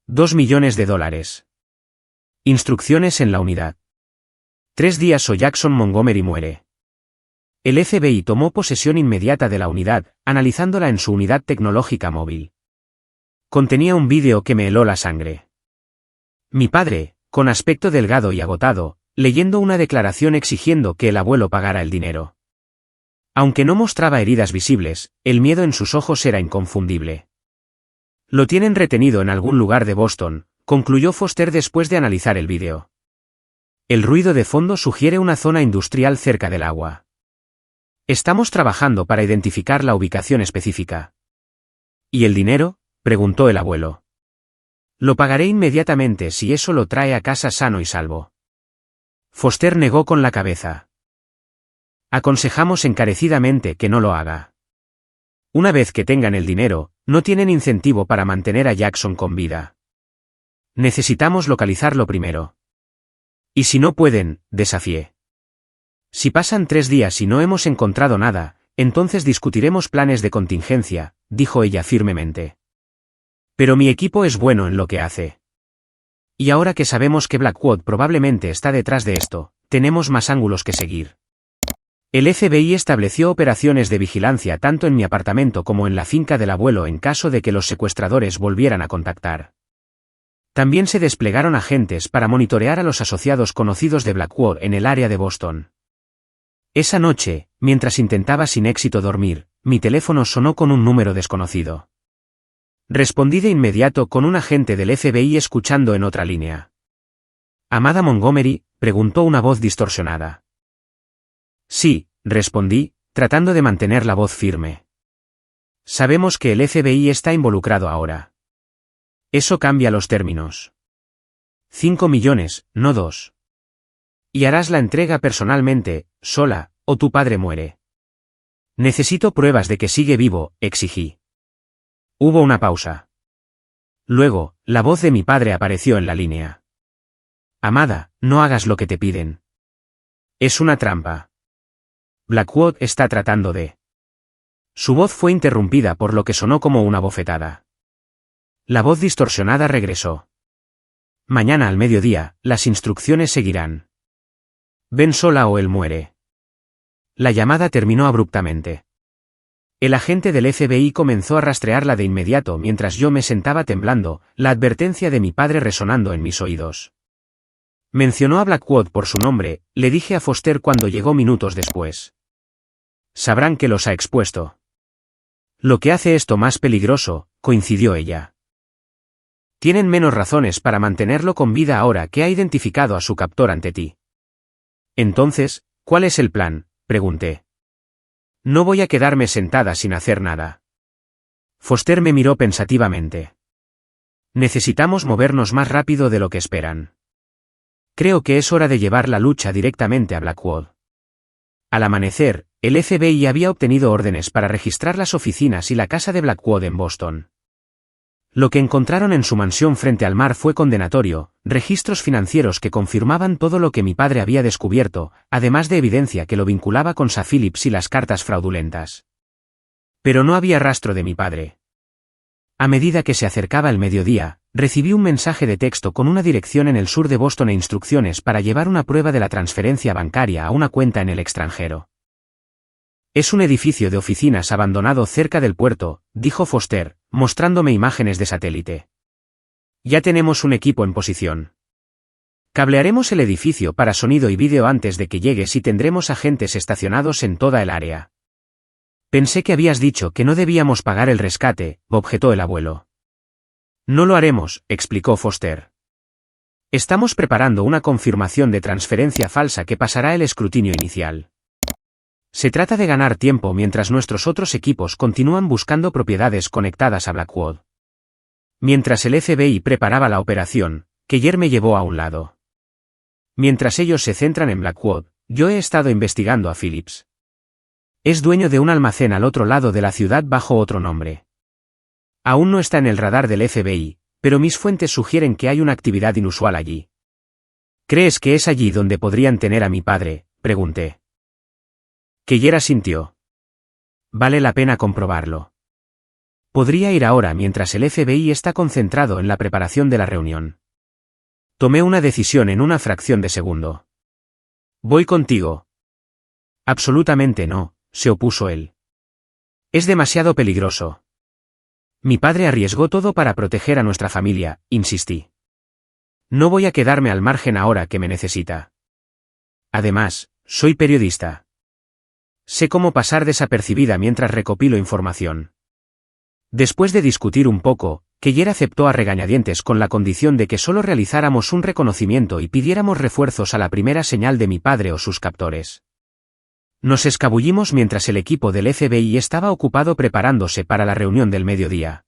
$2 millones. Instrucciones en la unidad. 3 días o Jackson Montgomery muere. El FBI tomó posesión inmediata de la unidad, analizándola en su unidad tecnológica móvil. Contenía un vídeo que me heló la sangre. Mi padre, con aspecto delgado y agotado, leyendo una declaración exigiendo que el abuelo pagara el dinero. Aunque no mostraba heridas visibles, el miedo en sus ojos era inconfundible. Lo tienen retenido en algún lugar de Boston, concluyó Foster después de analizar el vídeo. El ruido de fondo sugiere una zona industrial cerca del agua. Estamos trabajando para identificar la ubicación específica. ¿Y el dinero?, preguntó el abuelo. Lo pagaré inmediatamente si eso lo trae a casa sano y salvo. Foster negó con la cabeza. Aconsejamos encarecidamente que no lo haga. Una vez que tengan el dinero, no tienen incentivo para mantener a Jackson con vida. Necesitamos localizarlo primero. Y si no pueden, desafié. Si pasan 3 días y no hemos encontrado nada, entonces discutiremos planes de contingencia, dijo ella firmemente. Pero mi equipo es bueno en lo que hace. Y ahora que sabemos que Blackwood probablemente está detrás de esto, tenemos más ángulos que seguir. El FBI estableció operaciones de vigilancia tanto en mi apartamento como en la finca del abuelo en caso de que los secuestradores volvieran a contactar. También se desplegaron agentes para monitorear a los asociados conocidos de Blackwood en el área de Boston. Esa noche, mientras intentaba sin éxito dormir, mi teléfono sonó con un número desconocido. Respondí de inmediato con un agente del FBI escuchando en otra línea. «¿Amada Montgomery?», preguntó una voz distorsionada. «Sí», respondí, tratando de mantener la voz firme. «Sabemos que el FBI está involucrado ahora. Eso cambia los términos. 5 millones, no 2. Y harás la entrega personalmente, sola, o tu padre muere. Necesito pruebas de que sigue vivo», exigí. Hubo una pausa. Luego, la voz de mi padre apareció en la línea. «Amada, no hagas lo que te piden. Es una trampa. Blackwood está tratando de...». Su voz fue interrumpida por lo que sonó como una bofetada. La voz distorsionada regresó. «Mañana al mediodía, las instrucciones seguirán. Ven sola o él muere». La llamada terminó abruptamente. El agente del FBI comenzó a rastrearla de inmediato mientras yo me sentaba temblando, la advertencia de mi padre resonando en mis oídos. Mencionó a Blackwood por su nombre, le dije a Foster cuando llegó minutos después. «Sabrán que los ha expuesto». «Lo que hace esto más peligroso», coincidió ella. «Tienen menos razones para mantenerlo con vida ahora que ha identificado a su captor ante ti». «Entonces, ¿cuál es el plan?», pregunté. «No voy a quedarme sentada sin hacer nada». Foster me miró pensativamente. «Necesitamos movernos más rápido de lo que esperan. Creo que es hora de llevar la lucha directamente a Blackwood». Al amanecer, el FBI había obtenido órdenes para registrar las oficinas y la casa de Blackwood en Boston. Lo que encontraron en su mansión frente al mar fue condenatorio, registros financieros que confirmaban todo lo que mi padre había descubierto, además de evidencia que lo vinculaba con Sa Phillips y las cartas fraudulentas. Pero no había rastro de mi padre. A medida que se acercaba el mediodía, recibí un mensaje de texto con una dirección en el sur de Boston e instrucciones para llevar una prueba de la transferencia bancaria a una cuenta en el extranjero. «Es un edificio de oficinas abandonado cerca del puerto», dijo Foster, mostrándome imágenes de satélite. «Ya tenemos un equipo en posición. Cablearemos el edificio para sonido y vídeo antes de que llegues y tendremos agentes estacionados en toda el área». «Pensé que habías dicho que no debíamos pagar el rescate», objetó el abuelo. «No lo haremos», explicó Foster. «Estamos preparando una confirmación de transferencia falsa que pasará el escrutinio inicial. Se trata de ganar tiempo mientras nuestros otros equipos continúan buscando propiedades conectadas a Blackwood». Mientras el FBI preparaba la operación, Keller me llevó a un lado. «Mientras ellos se centran en Blackwood, yo he estado investigando a Phillips. Es dueño de un almacén al otro lado de la ciudad bajo otro nombre. Aún no está en el radar del FBI, pero mis fuentes sugieren que hay una actividad inusual allí». «¿Crees que es allí donde podrían tener a mi padre?», pregunté. Keller asintió. «Vale la pena comprobarlo. Podría ir ahora mientras el FBI está concentrado en la preparación de la reunión». Tomé una decisión en una fracción de segundo. «Voy contigo». «Absolutamente no», se opuso él. «Es demasiado peligroso. Mi padre arriesgó todo para proteger a nuestra familia», insistí. «No voy a quedarme al margen ahora que me necesita. Además, soy periodista. Sé cómo pasar desapercibida mientras recopilo información». Después de discutir un poco, Keller aceptó a regañadientes con la condición de que solo realizáramos un reconocimiento y pidiéramos refuerzos a la primera señal de mi padre o sus captores. Nos escabullimos mientras el equipo del FBI estaba ocupado preparándose para la reunión del mediodía.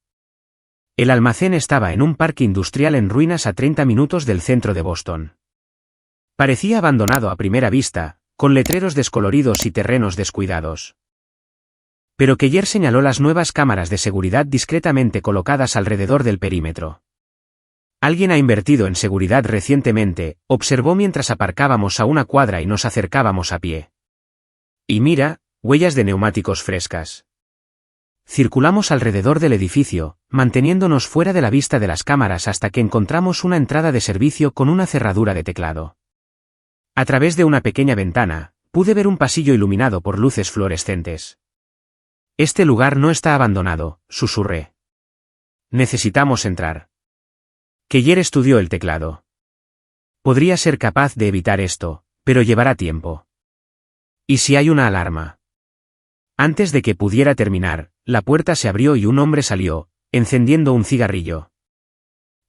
El almacén estaba en un parque industrial en ruinas a 30 minutos del centro de Boston. Parecía abandonado a primera vista, con letreros descoloridos y terrenos descuidados. Pero Keller señaló las nuevas cámaras de seguridad discretamente colocadas alrededor del perímetro. «Alguien ha invertido en seguridad recientemente», observó mientras aparcábamos a una cuadra y nos acercábamos a pie. «Y mira, huellas de neumáticos frescas». Circulamos alrededor del edificio, manteniéndonos fuera de la vista de las cámaras hasta que encontramos una entrada de servicio con una cerradura de teclado. A través de una pequeña ventana, Pude ver un pasillo iluminado por luces fluorescentes. Este lugar no está abandonado, susurré. Necesitamos entrar. Keller estudió el teclado. Podría ser capaz de evitar esto, pero llevará tiempo. ¿Y si hay una alarma? Antes de que pudiera terminar, la puerta se abrió y un hombre salió, encendiendo un cigarrillo.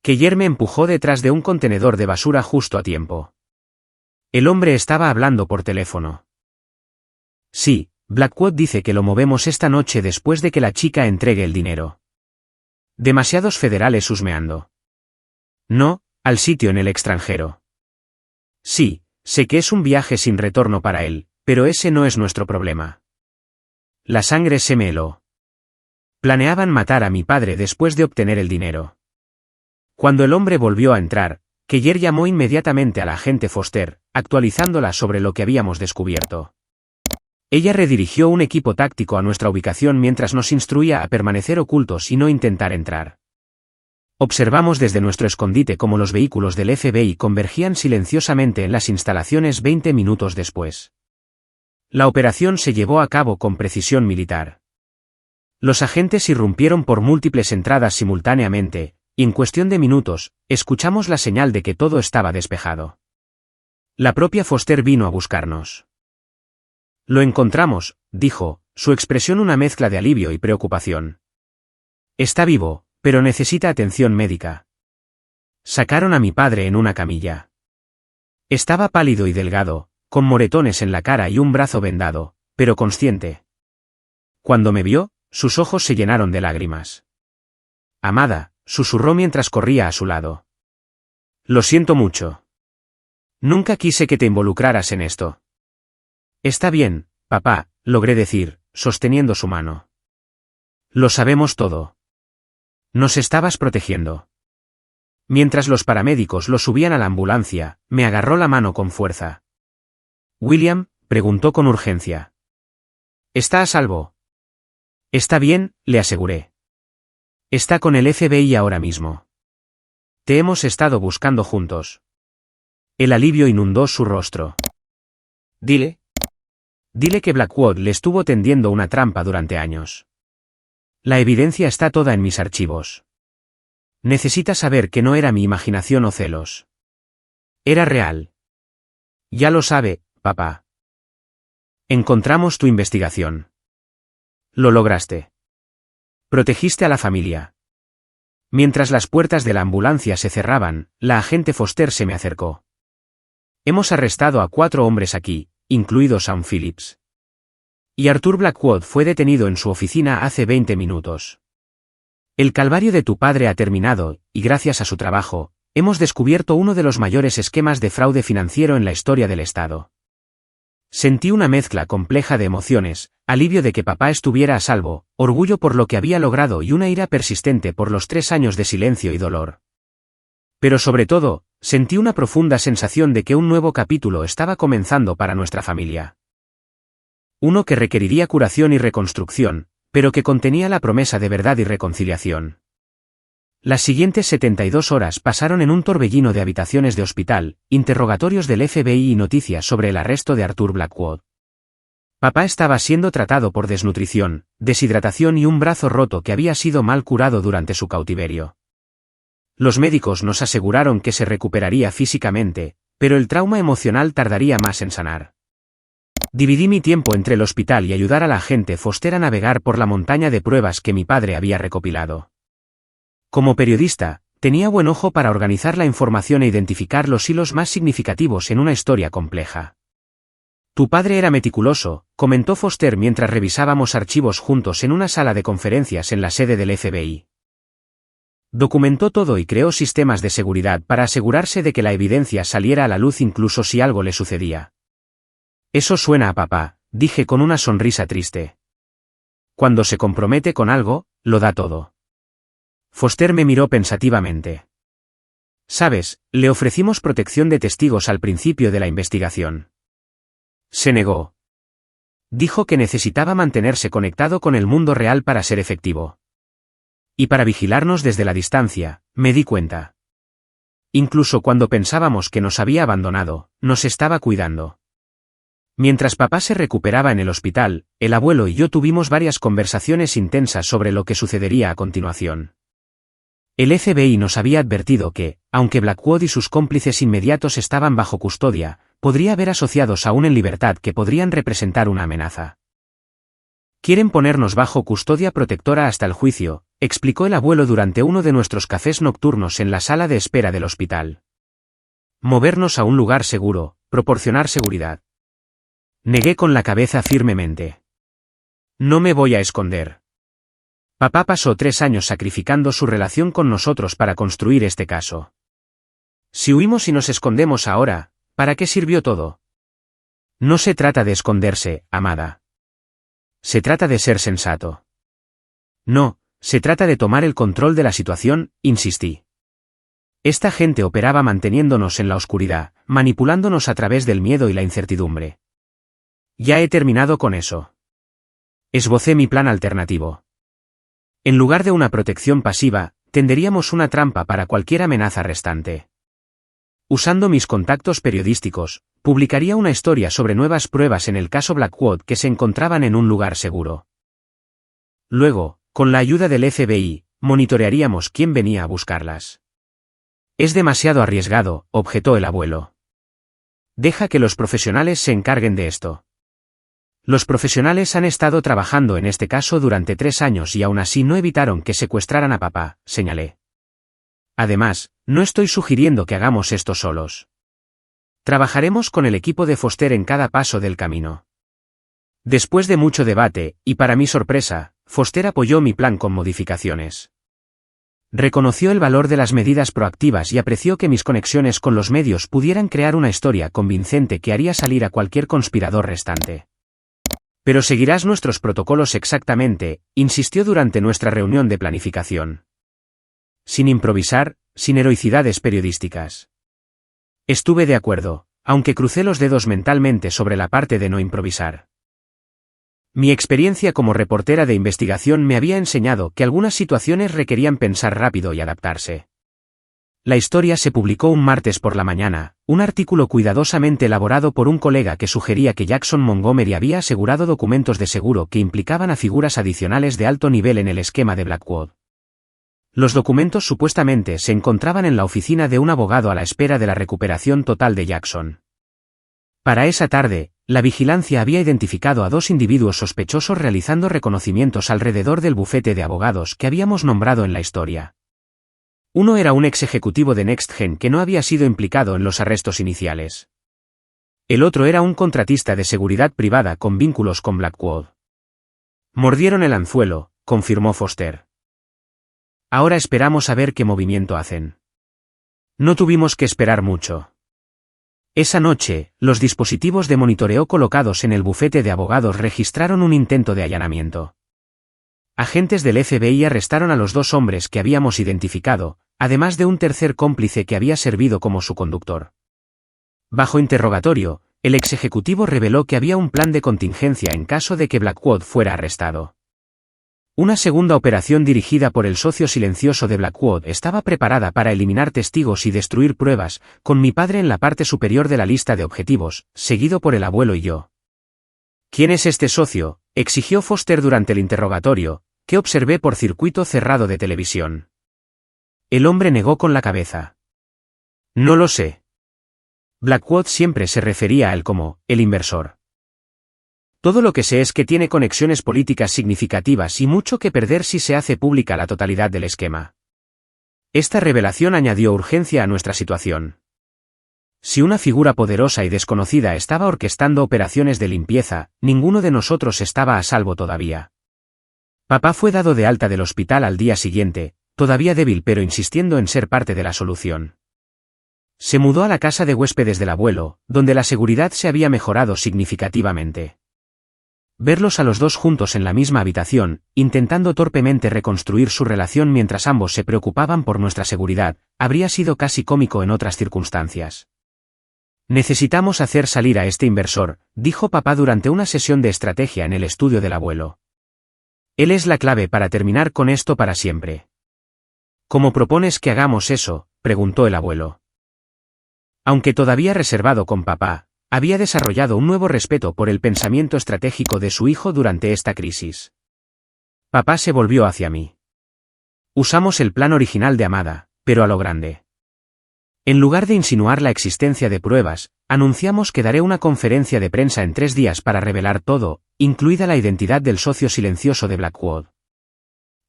Keller me empujó detrás de un contenedor de basura justo a tiempo. El hombre estaba hablando por teléfono. Sí, Blackwood dice que lo movemos esta noche después de que la chica entregue el dinero. Demasiados federales husmeando. No, al sitio en el extranjero. Sí, sé que es un viaje sin retorno para él, pero ese no es nuestro problema. La sangre se me heló. Planeaban matar a mi padre después de obtener el dinero. Cuando el hombre volvió a entrar, Keller llamó inmediatamente a la agente Foster, actualizándola sobre lo que habíamos descubierto. Ella redirigió un equipo táctico a nuestra ubicación mientras nos instruía a permanecer ocultos y no intentar entrar. Observamos desde nuestro escondite cómo los vehículos del FBI convergían silenciosamente en las instalaciones 20 minutos después. La operación se llevó a cabo con precisión militar. Los agentes irrumpieron por múltiples entradas simultáneamente, y en cuestión de minutos, escuchamos la señal de que todo estaba despejado. La propia Foster vino a buscarnos. Lo encontramos, dijo, su expresión una mezcla de alivio y preocupación. Está vivo, pero necesita atención médica. Sacaron a mi padre en una camilla. Estaba pálido y delgado, con moretones en la cara y un brazo vendado, pero consciente. Cuando me vio, sus ojos se llenaron de lágrimas. Amada, susurró mientras corría a su lado. Lo siento mucho. Nunca quise que te involucraras en esto. Está bien, papá, logré decir, sosteniendo su mano. Lo sabemos todo. Nos estabas protegiendo. Mientras los paramédicos lo subían a la ambulancia, me agarró la mano con fuerza. William, preguntó con urgencia. ¿Está a salvo? Está bien, le aseguré. Está con el FBI ahora mismo. Te hemos estado buscando juntos. El alivio inundó su rostro. Dile que Blackwood le estuvo tendiendo una trampa durante años. La evidencia está toda en mis archivos. Necesita saber que no era mi imaginación o celos. Era real. Ya lo sabe, papá. Encontramos tu investigación. Lo lograste. Protegiste a la familia. Mientras las puertas de la ambulancia se cerraban, la agente Foster se me acercó. Hemos arrestado a 4 hombres aquí, incluido Sam Phillips. Y Arthur Blackwood fue detenido en su oficina hace 20 minutos. El calvario de tu padre ha terminado, y gracias a su trabajo, hemos descubierto uno de los mayores esquemas de fraude financiero en la historia del Estado. Sentí una mezcla compleja de emociones, alivio de que papá estuviera a salvo, orgullo por lo que había logrado y una ira persistente por los 3 años de silencio y dolor. Pero sobre todo, sentí una profunda sensación de que un nuevo capítulo estaba comenzando para nuestra familia. Uno que requeriría curación y reconstrucción, pero que contenía la promesa de verdad y reconciliación. Las siguientes 72 horas pasaron en un torbellino de habitaciones de hospital, interrogatorios del FBI y noticias sobre el arresto de Arthur Blackwood. Papá estaba siendo tratado por desnutrición, deshidratación y un brazo roto que había sido mal curado durante su cautiverio. Los médicos nos aseguraron que se recuperaría físicamente, pero el trauma emocional tardaría más en sanar. Dividí mi tiempo entre el hospital y ayudar a la agente Foster a navegar por la montaña de pruebas que mi padre había recopilado. Como periodista, tenía buen ojo para organizar la información e identificar los hilos más significativos en una historia compleja. Tu padre era meticuloso, comentó Foster mientras revisábamos archivos juntos en una sala de conferencias en la sede del FBI. Documentó todo y creó sistemas de seguridad para asegurarse de que la evidencia saliera a la luz incluso si algo le sucedía. Eso suena a papá, dije con una sonrisa triste. Cuando se compromete con algo, lo da todo. Foster me miró pensativamente. Sabes, le ofrecimos protección de testigos al principio de la investigación. Se negó. Dijo que necesitaba mantenerse conectado con el mundo real para ser efectivo. Y para vigilarnos desde la distancia, me di cuenta. Incluso cuando pensábamos que nos había abandonado, nos estaba cuidando. Mientras papá se recuperaba en el hospital, el abuelo y yo tuvimos varias conversaciones intensas sobre lo que sucedería a continuación. El FBI nos había advertido que, aunque Blackwood y sus cómplices inmediatos estaban bajo custodia, podría haber asociados aún en libertad que podrían representar una amenaza. Quieren ponernos bajo custodia protectora hasta el juicio, explicó el abuelo durante uno de nuestros cafés nocturnos en la sala de espera del hospital. Movernos a un lugar seguro, proporcionar seguridad. Negué con la cabeza firmemente. No me voy a esconder. Papá pasó 3 años sacrificando su relación con nosotros para construir este caso. Si huimos y nos escondemos ahora, ¿para qué sirvió todo? No se trata de esconderse, amada. Se trata de ser sensato. No, se trata de tomar el control de la situación, insistí. Esta gente operaba manteniéndonos en la oscuridad, manipulándonos a través del miedo y la incertidumbre. Ya he terminado con eso. Esbocé mi plan alternativo. En lugar de una protección pasiva, tenderíamos una trampa para cualquier amenaza restante. Usando mis contactos periodísticos, publicaría una historia sobre nuevas pruebas en el caso Blackwood que se encontraban en un lugar seguro. Luego, con la ayuda del FBI, monitorearíamos quién venía a buscarlas. Es demasiado arriesgado, objetó el abuelo. Deja que los profesionales se encarguen de esto. Los profesionales han estado trabajando en este caso durante 3 años y aún así no evitaron que secuestraran a papá, señalé. Además, no estoy sugiriendo que hagamos esto solos. Trabajaremos con el equipo de Foster en cada paso del camino. Después de mucho debate, y para mi sorpresa, Foster apoyó mi plan con modificaciones. Reconoció el valor de las medidas proactivas y apreció que mis conexiones con los medios pudieran crear una historia convincente que haría salir a cualquier conspirador restante. Pero seguirás nuestros protocolos exactamente, insistió durante nuestra reunión de planificación. Sin improvisar, sin heroicidades periodísticas. Estuve de acuerdo, aunque crucé los dedos mentalmente sobre la parte de no improvisar. Mi experiencia como reportera de investigación me había enseñado que algunas situaciones requerían pensar rápido y adaptarse. La historia se publicó un martes por la mañana, un artículo cuidadosamente elaborado por un colega que sugería que Jackson Montgomery había asegurado documentos de seguro que implicaban a figuras adicionales de alto nivel en el esquema de Blackwood. Los documentos supuestamente se encontraban en la oficina de un abogado a la espera de la recuperación total de Jackson. Para esa tarde, la vigilancia había identificado a 2 individuos sospechosos realizando reconocimientos alrededor del bufete de abogados que habíamos nombrado en la historia. Uno era un ex ejecutivo de NextGen que no había sido implicado en los arrestos iniciales. El otro era un contratista de seguridad privada con vínculos con Blackwood. Mordieron el anzuelo, confirmó Foster. Ahora esperamos a ver qué movimiento hacen. No tuvimos que esperar mucho. Esa noche, los dispositivos de monitoreo colocados en el bufete de abogados registraron un intento de allanamiento. Agentes del FBI arrestaron a los 2 hombres que habíamos identificado, además de un tercer cómplice que había servido como su conductor. Bajo interrogatorio, el ex ejecutivo reveló que había un plan de contingencia en caso de que Blackwood fuera arrestado. Una segunda operación dirigida por el socio silencioso de Blackwood estaba preparada para eliminar testigos y destruir pruebas, con mi padre en la parte superior de la lista de objetivos, seguido por el abuelo y yo. ¿Quién es este socio?, exigió Foster durante el interrogatorio, que observé por circuito cerrado de televisión. El hombre negó con la cabeza. No lo sé. Blackwood siempre se refería a él como el inversor. Todo lo que sé es que tiene conexiones políticas significativas y mucho que perder si se hace pública la totalidad del esquema. Esta revelación añadió urgencia a nuestra situación. Si una figura poderosa y desconocida estaba orquestando operaciones de limpieza, ninguno de nosotros estaba a salvo todavía. Papá fue dado de alta del hospital al día siguiente, todavía débil pero insistiendo en ser parte de la solución. Se mudó a la casa de huéspedes del abuelo, donde la seguridad se había mejorado significativamente. Verlos a los 2 juntos en la misma habitación, intentando torpemente reconstruir su relación mientras ambos se preocupaban por nuestra seguridad, habría sido casi cómico en otras circunstancias. Necesitamos hacer salir a este inversor, dijo papá durante una sesión de estrategia en el estudio del abuelo. Él es la clave para terminar con esto para siempre. ¿Cómo propones que hagamos eso?, preguntó el abuelo. Aunque todavía reservado con papá, había desarrollado un nuevo respeto por el pensamiento estratégico de su hijo durante esta crisis. Papá se volvió hacia mí. Usamos el plan original de Amada, pero a lo grande. En lugar de insinuar la existencia de pruebas, anunciamos que daré una conferencia de prensa en 3 días para revelar todo, incluida la identidad del socio silencioso de Blackwood.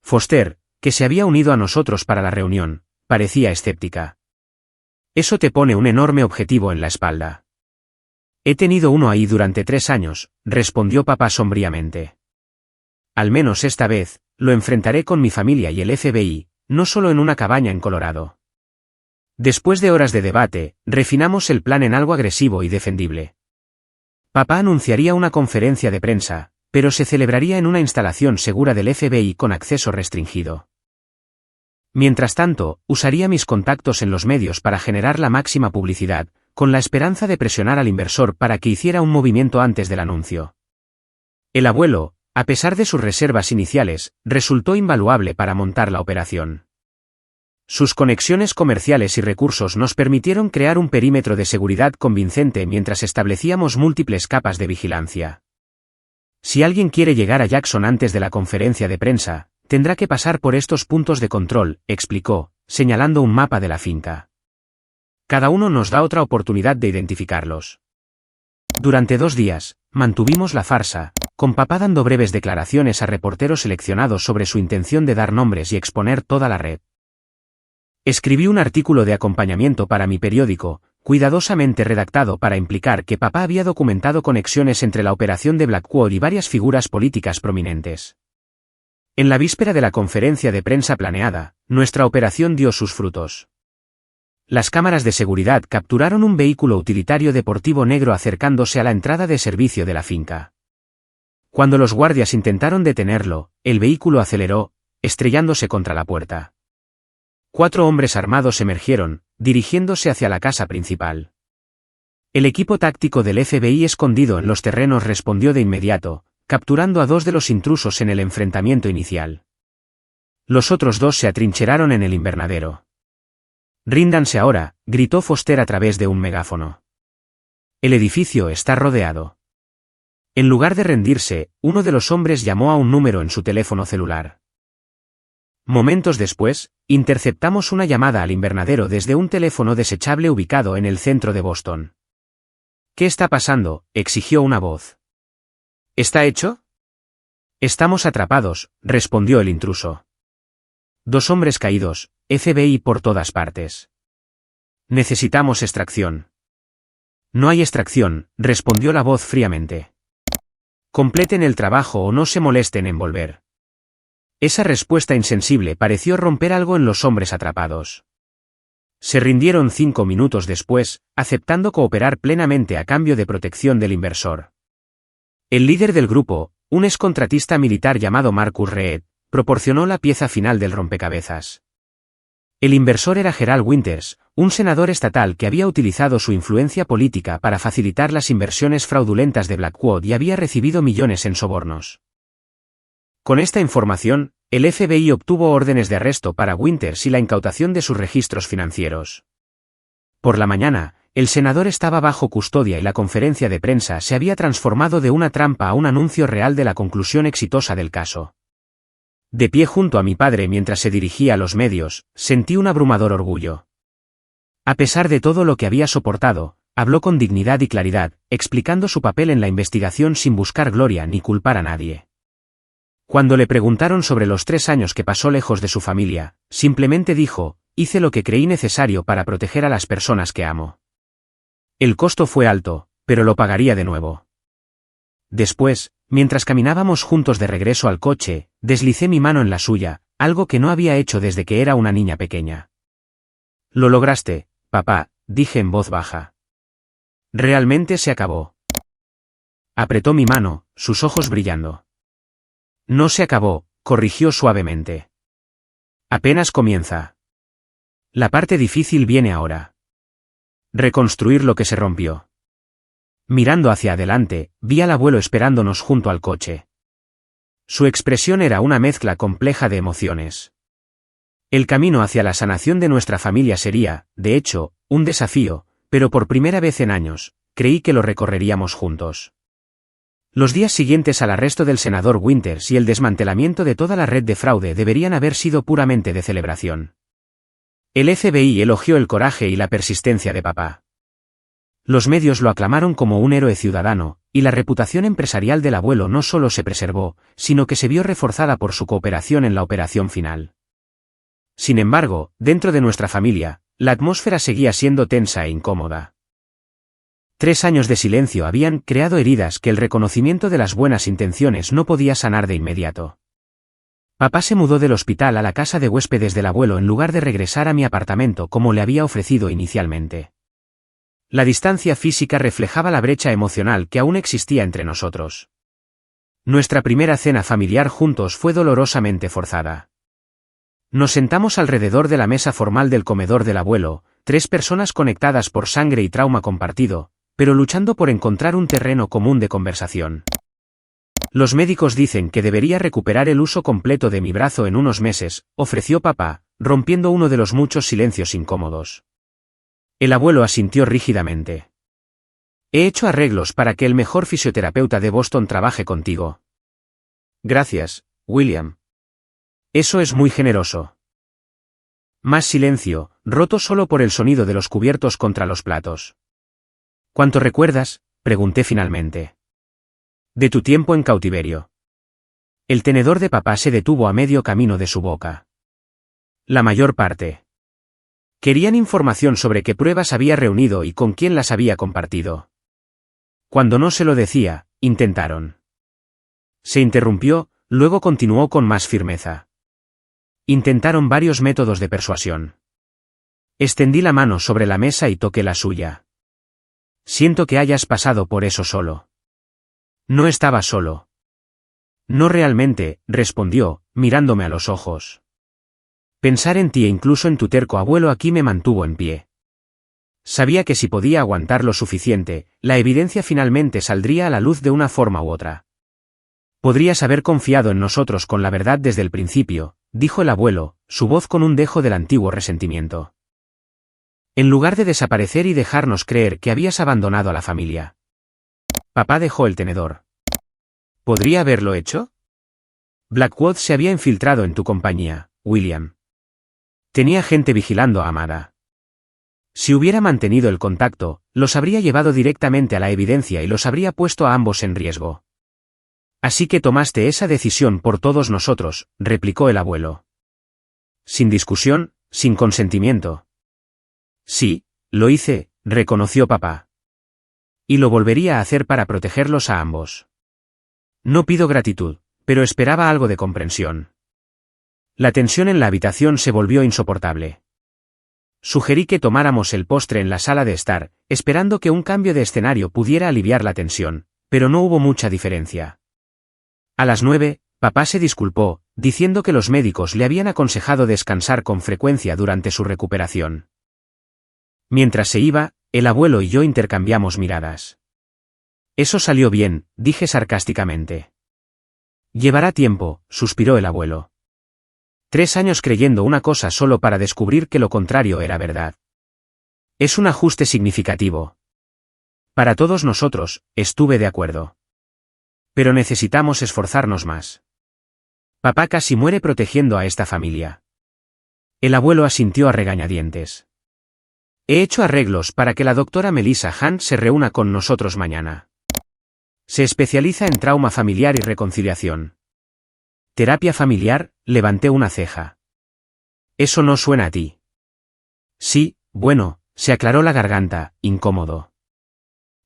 Foster, que se había unido a nosotros para la reunión, parecía escéptica. Eso te pone un enorme objetivo en la espalda. He tenido uno ahí durante 3 años, respondió papá sombríamente. Al menos esta vez, lo enfrentaré con mi familia y el FBI, no solo en una cabaña en Colorado. Después de horas de debate, refinamos el plan en algo agresivo y defendible. Papá anunciaría una conferencia de prensa, pero se celebraría en una instalación segura del FBI con acceso restringido. Mientras tanto, usaría mis contactos en los medios para generar la máxima publicidad, con la esperanza de presionar al inversor para que hiciera un movimiento antes del anuncio. El abuelo, a pesar de sus reservas iniciales, resultó invaluable para montar la operación. Sus conexiones comerciales y recursos nos permitieron crear un perímetro de seguridad convincente mientras establecíamos múltiples capas de vigilancia. Si alguien quiere llegar a Jackson antes de la conferencia de prensa, tendrá que pasar por estos puntos de control, explicó, señalando un mapa de la finca. Cada uno nos da otra oportunidad de identificarlos. Durante 2 días, mantuvimos la farsa, con papá dando breves declaraciones a reporteros seleccionados sobre su intención de dar nombres y exponer toda la red. Escribí un artículo de acompañamiento para mi periódico, cuidadosamente redactado para implicar que papá había documentado conexiones entre la operación de Blackwood y varias figuras políticas prominentes. En la víspera de la conferencia de prensa planeada, nuestra operación dio sus frutos. Las cámaras de seguridad capturaron un vehículo utilitario deportivo negro acercándose a la entrada de servicio de la finca. Cuando los guardias intentaron detenerlo, el vehículo aceleró, estrellándose contra la puerta. 4 hombres armados emergieron, dirigiéndose hacia la casa principal. El equipo táctico del FBI escondido en los terrenos respondió de inmediato, capturando a 2 de los intrusos en el enfrentamiento inicial. Los otros 2 se atrincheraron en el invernadero. «Ríndanse ahora», gritó Foster a través de un megáfono. «El edificio está rodeado». En lugar de rendirse, uno de los hombres llamó a un número en su teléfono celular. Momentos después, interceptamos una llamada al invernadero desde un teléfono desechable ubicado en el centro de Boston. «¿Qué está pasando?», exigió una voz. «¿Está hecho?» «Estamos atrapados», respondió el intruso. 2 hombres caídos, FBI por todas partes. «Necesitamos extracción». «No hay extracción», respondió la voz fríamente. «Completen el trabajo o no se molesten en volver». Esa respuesta insensible pareció romper algo en los hombres atrapados. Se rindieron 5 minutos después, aceptando cooperar plenamente a cambio de protección del inversor. El líder del grupo, un excontratista militar llamado Marcus Reed, proporcionó la pieza final del rompecabezas. El inversor era Gerald Winters, un senador estatal que había utilizado su influencia política para facilitar las inversiones fraudulentas de Blackwood y había recibido millones en sobornos. Con esta información, el FBI obtuvo órdenes de arresto para Winters y la incautación de sus registros financieros. Por la mañana, el senador estaba bajo custodia y la conferencia de prensa se había transformado de una trampa a un anuncio real de la conclusión exitosa del caso. De pie junto a mi padre mientras se dirigía a los medios, sentí un abrumador orgullo. A pesar de todo lo que había soportado, habló con dignidad y claridad, explicando su papel en la investigación sin buscar gloria ni culpar a nadie. Cuando le preguntaron sobre los 3 años que pasó lejos de su familia, simplemente dijo: «Hice lo que creí necesario para proteger a las personas que amo. El costo fue alto, pero lo pagaría de nuevo». Después, mientras caminábamos juntos de regreso al coche, deslicé mi mano en la suya, algo que no había hecho desde que era una niña pequeña. «Lo lograste, papá», dije en voz baja. «Realmente se acabó». Apretó mi mano, sus ojos brillando. «No se acabó», corrigió suavemente. «Apenas comienza. La parte difícil viene ahora. Reconstruir lo que se rompió». Mirando hacia adelante, vi al abuelo esperándonos junto al coche. Su expresión era una mezcla compleja de emociones. El camino hacia la sanación de nuestra familia sería, de hecho, un desafío, pero por primera vez en años, creí que lo recorreríamos juntos. Los días siguientes al arresto del senador Winters y el desmantelamiento de toda la red de fraude deberían haber sido puramente de celebración. El FBI elogió el coraje y la persistencia de papá. Los medios lo aclamaron como un héroe ciudadano, y la reputación empresarial del abuelo no solo se preservó, sino que se vio reforzada por su cooperación en la operación final. Sin embargo, dentro de nuestra familia, la atmósfera seguía siendo tensa e incómoda. 3 años de silencio habían creado heridas que el reconocimiento de las buenas intenciones no podía sanar de inmediato. Papá se mudó del hospital a la casa de huéspedes del abuelo en lugar de regresar a mi apartamento como le había ofrecido inicialmente. La distancia física reflejaba la brecha emocional que aún existía entre nosotros. Nuestra primera cena familiar juntos fue dolorosamente forzada. Nos sentamos alrededor de la mesa formal del comedor del abuelo, 3 personas conectadas por sangre y trauma compartido, pero luchando por encontrar un terreno común de conversación. Los médicos dicen que debería recuperar el uso completo de mi brazo en unos meses, ofreció papá, rompiendo uno de los muchos silencios incómodos. El abuelo asintió rígidamente. He hecho arreglos para que el mejor fisioterapeuta de Boston trabaje contigo. Gracias, William. Eso es muy generoso. Más silencio, roto solo por el sonido de los cubiertos contra los platos. ¿Cuánto recuerdas?, pregunté finalmente. De tu tiempo en cautiverio. El tenedor de papá se detuvo a medio camino de su boca. La mayor parte. Querían información sobre qué pruebas había reunido y con quién las había compartido. Cuando no se lo decía, intentaron. Se interrumpió, luego continuó con más firmeza. Intentaron varios métodos de persuasión. Extendí la mano sobre la mesa y toqué la suya. Siento que hayas pasado por eso solo. No estaba solo. No realmente, respondió, mirándome a los ojos. Pensar en ti e incluso en tu terco abuelo aquí me mantuvo en pie. Sabía que si podía aguantar lo suficiente, la evidencia finalmente saldría a la luz de una forma u otra. Podrías haber confiado en nosotros con la verdad desde el principio, dijo el abuelo, su voz con un dejo del antiguo resentimiento. En lugar de desaparecer y dejarnos creer que habías abandonado a la familia. Papá dejó el tenedor. ¿Podría haberlo hecho? Blackwood se había infiltrado en tu compañía, William. Tenía gente vigilando a Amada. Si hubiera mantenido el contacto, los habría llevado directamente a la evidencia y los habría puesto a ambos en riesgo. Así que tomaste esa decisión por todos nosotros, replicó el abuelo. Sin discusión, sin consentimiento. Sí, lo hice, reconoció papá. Y lo volvería a hacer para protegerlos a ambos. No pido gratitud, pero esperaba algo de comprensión. La tensión en la habitación se volvió insoportable. Sugerí que tomáramos el postre en la sala de estar, esperando que un cambio de escenario pudiera aliviar la tensión, pero no hubo mucha diferencia. A las 9, papá se disculpó, diciendo que los médicos le habían aconsejado descansar con frecuencia durante su recuperación. Mientras se iba, el abuelo y yo intercambiamos miradas. Eso salió bien, dije sarcásticamente. Llevará tiempo, suspiró el abuelo. 3 años creyendo una cosa solo para descubrir que lo contrario era verdad. Es un ajuste significativo. Para todos nosotros, estuve de acuerdo. Pero necesitamos esforzarnos más. Papá casi muere protegiendo a esta familia. El abuelo asintió a regañadientes. He hecho arreglos para que la doctora Melissa Hunt se reúna con nosotros mañana. Se especializa en trauma familiar y reconciliación. Terapia familiar, levanté una ceja. Eso no suena a ti. Sí, bueno, se aclaró la garganta, incómodo.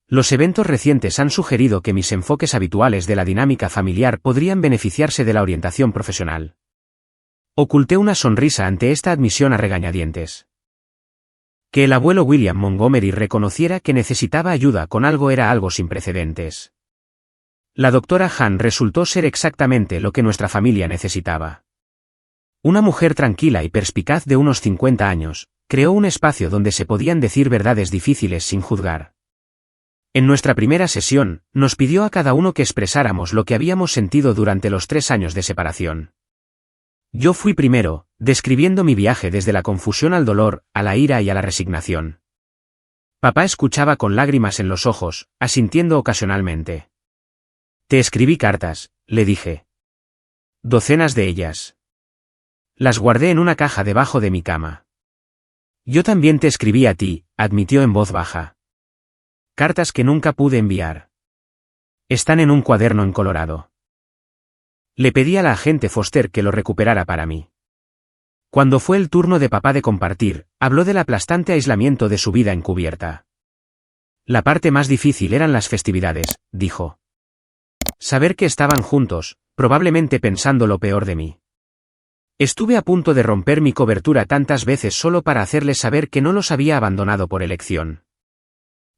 Los eventos recientes han sugerido que mis enfoques habituales de la dinámica familiar podrían beneficiarse de la orientación profesional. Oculté una sonrisa ante esta admisión a regañadientes. Que el abuelo William Montgomery reconociera que necesitaba ayuda con algo era algo sin precedentes. La doctora Han resultó ser exactamente lo que nuestra familia necesitaba. Una mujer tranquila y perspicaz de unos 50 años, creó un espacio donde se podían decir verdades difíciles sin juzgar. En nuestra primera sesión, nos pidió a cada uno que expresáramos lo que habíamos sentido durante los 3 años de separación. Yo fui primero, describiendo mi viaje desde la confusión al dolor, a la ira y a la resignación. Papá escuchaba con lágrimas en los ojos, asintiendo ocasionalmente. Te escribí cartas, le dije. Docenas de ellas. Las guardé en una caja debajo de mi cama. Yo también te escribí a ti, admitió en voz baja. Cartas que nunca pude enviar. Están en un cuaderno encolorado. Le pedí a la agente Foster que lo recuperara para mí. Cuando fue el turno de papá de compartir, habló del aplastante aislamiento de su vida encubierta. La parte más difícil eran las festividades, dijo. Saber que estaban juntos, probablemente pensando lo peor de mí. Estuve a punto de romper mi cobertura tantas veces solo para hacerles saber que no los había abandonado por elección.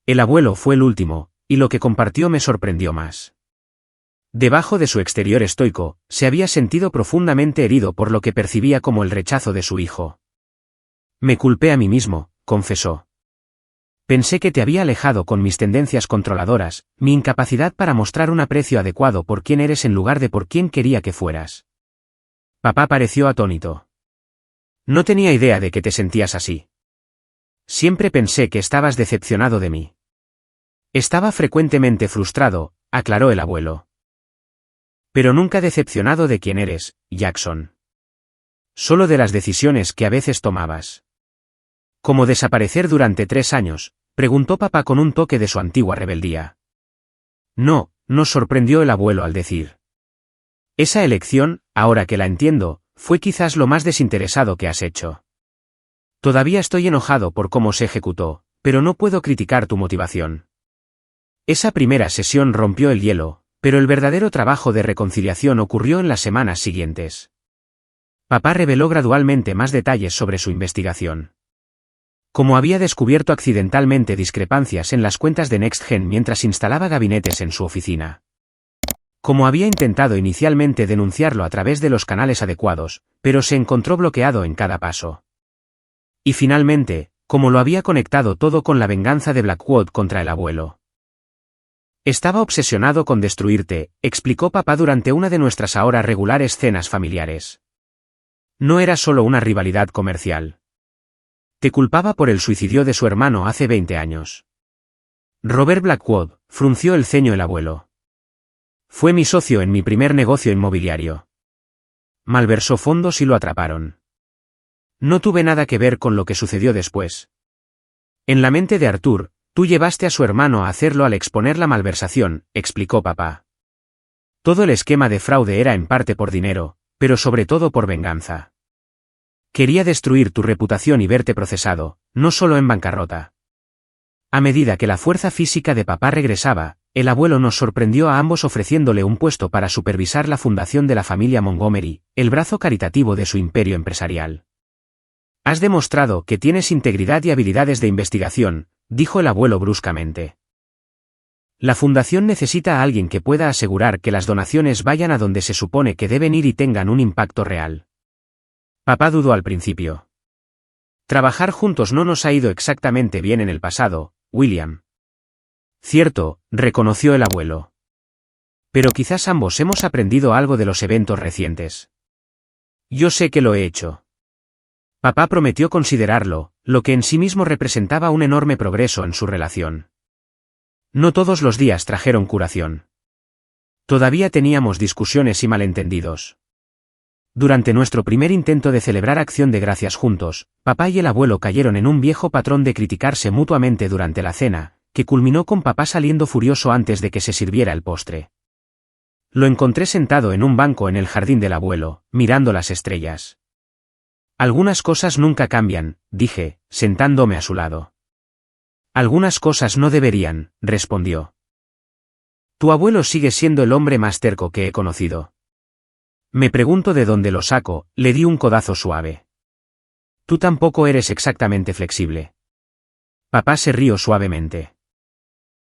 El abuelo fue el último, y lo que compartió me sorprendió más. Debajo de su exterior estoico, se había sentido profundamente herido por lo que percibía como el rechazo de su hijo. Me culpé a mí mismo, confesó. Pensé que te había alejado con mis tendencias controladoras, mi incapacidad para mostrar un aprecio adecuado por quién eres en lugar de por quién quería que fueras. Papá pareció atónito. No tenía idea de que te sentías así. Siempre pensé que estabas decepcionado de mí. Estaba frecuentemente frustrado, aclaró el abuelo. Pero nunca decepcionado de quién eres, Jackson. Solo de las decisiones que a veces tomabas. ¿Cómo desaparecer durante 3 años?, preguntó papá con un toque de su antigua rebeldía. No, nos sorprendió el abuelo al decir. Esa elección, ahora que la entiendo, fue quizás lo más desinteresado que has hecho. Todavía estoy enojado por cómo se ejecutó, pero no puedo criticar tu motivación. Esa primera sesión rompió el hielo, pero el verdadero trabajo de reconciliación ocurrió en las semanas siguientes. Papá reveló gradualmente más detalles sobre su investigación. Como había descubierto accidentalmente discrepancias en las cuentas de NextGen mientras instalaba gabinetes en su oficina. Como había intentado inicialmente denunciarlo a través de los canales adecuados, pero se encontró bloqueado en cada paso. Y finalmente, como lo había conectado todo con la venganza de Blackwood contra el abuelo. Estaba obsesionado con destruirte, explicó papá durante una de nuestras ahora regulares cenas familiares. No era solo una rivalidad comercial. Te culpaba por el suicidio de su hermano hace 20 años. Robert Blackwood, frunció el ceño el abuelo. Fue mi socio en mi primer negocio inmobiliario. Malversó fondos y lo atraparon. No tuve nada que ver con lo que sucedió después. En la mente de Arthur, tú llevaste a su hermano a hacerlo al exponer la malversación, explicó papá. Todo el esquema de fraude era en parte por dinero, pero sobre todo por venganza. Quería destruir tu reputación y verte procesado, no solo en bancarrota. A medida que la fuerza física de papá regresaba, el abuelo nos sorprendió a ambos ofreciéndole un puesto para supervisar la fundación de la familia Montgomery, el brazo caritativo de su imperio empresarial. Has demostrado que tienes integridad y habilidades de investigación, dijo el abuelo bruscamente. La fundación necesita a alguien que pueda asegurar que las donaciones vayan a donde se supone que deben ir y tengan un impacto real. Papá dudó al principio. Trabajar juntos no nos ha ido exactamente bien en el pasado, William. Cierto, reconoció el abuelo. Pero quizás ambos hemos aprendido algo de los eventos recientes. Yo sé que lo he hecho. Papá prometió considerarlo, lo que en sí mismo representaba un enorme progreso en su relación. No todos los días trajeron curación. Todavía teníamos discusiones y malentendidos. Durante nuestro primer intento de celebrar Acción de Gracias juntos, papá y el abuelo cayeron en un viejo patrón de criticarse mutuamente durante la cena, que culminó con papá saliendo furioso antes de que se sirviera el postre. Lo encontré sentado en un banco en el jardín del abuelo, mirando las estrellas. Algunas cosas nunca cambian, dije, sentándome a su lado. Algunas cosas no deberían, respondió. Tu abuelo sigue siendo el hombre más terco que he conocido. Me pregunto de dónde lo saco, le di un codazo suave. Tú tampoco eres exactamente flexible. Papá se rió suavemente.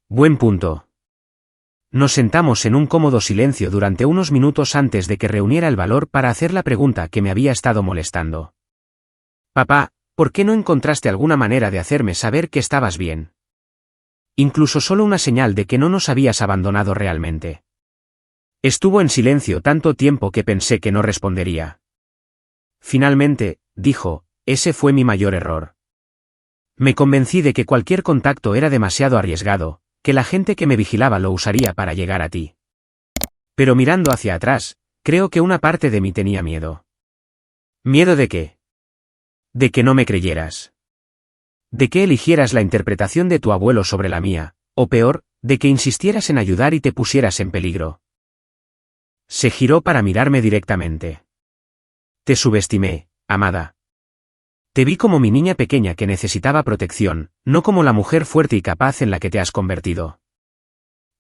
Buen punto. Nos sentamos en un cómodo silencio durante unos minutos antes de que reuniera el valor para hacer la pregunta que me había estado molestando. Papá, ¿por qué no encontraste alguna manera de hacerme saber que estabas bien? Incluso solo una señal de que no nos habías abandonado realmente. Estuvo en silencio tanto tiempo que pensé que no respondería. Finalmente, dijo, ese fue mi mayor error. Me convencí de que cualquier contacto era demasiado arriesgado, que la gente que me vigilaba lo usaría para llegar a ti. Pero mirando hacia atrás, creo que una parte de mí tenía miedo. ¿Miedo de qué? De que no me creyeras. De que eligieras la interpretación de tu abuelo sobre la mía, o peor, de que insistieras en ayudar y te pusieras en peligro. Se giró para mirarme directamente. Te subestimé, amada. Te vi como mi niña pequeña que necesitaba protección, no como la mujer fuerte y capaz en la que te has convertido.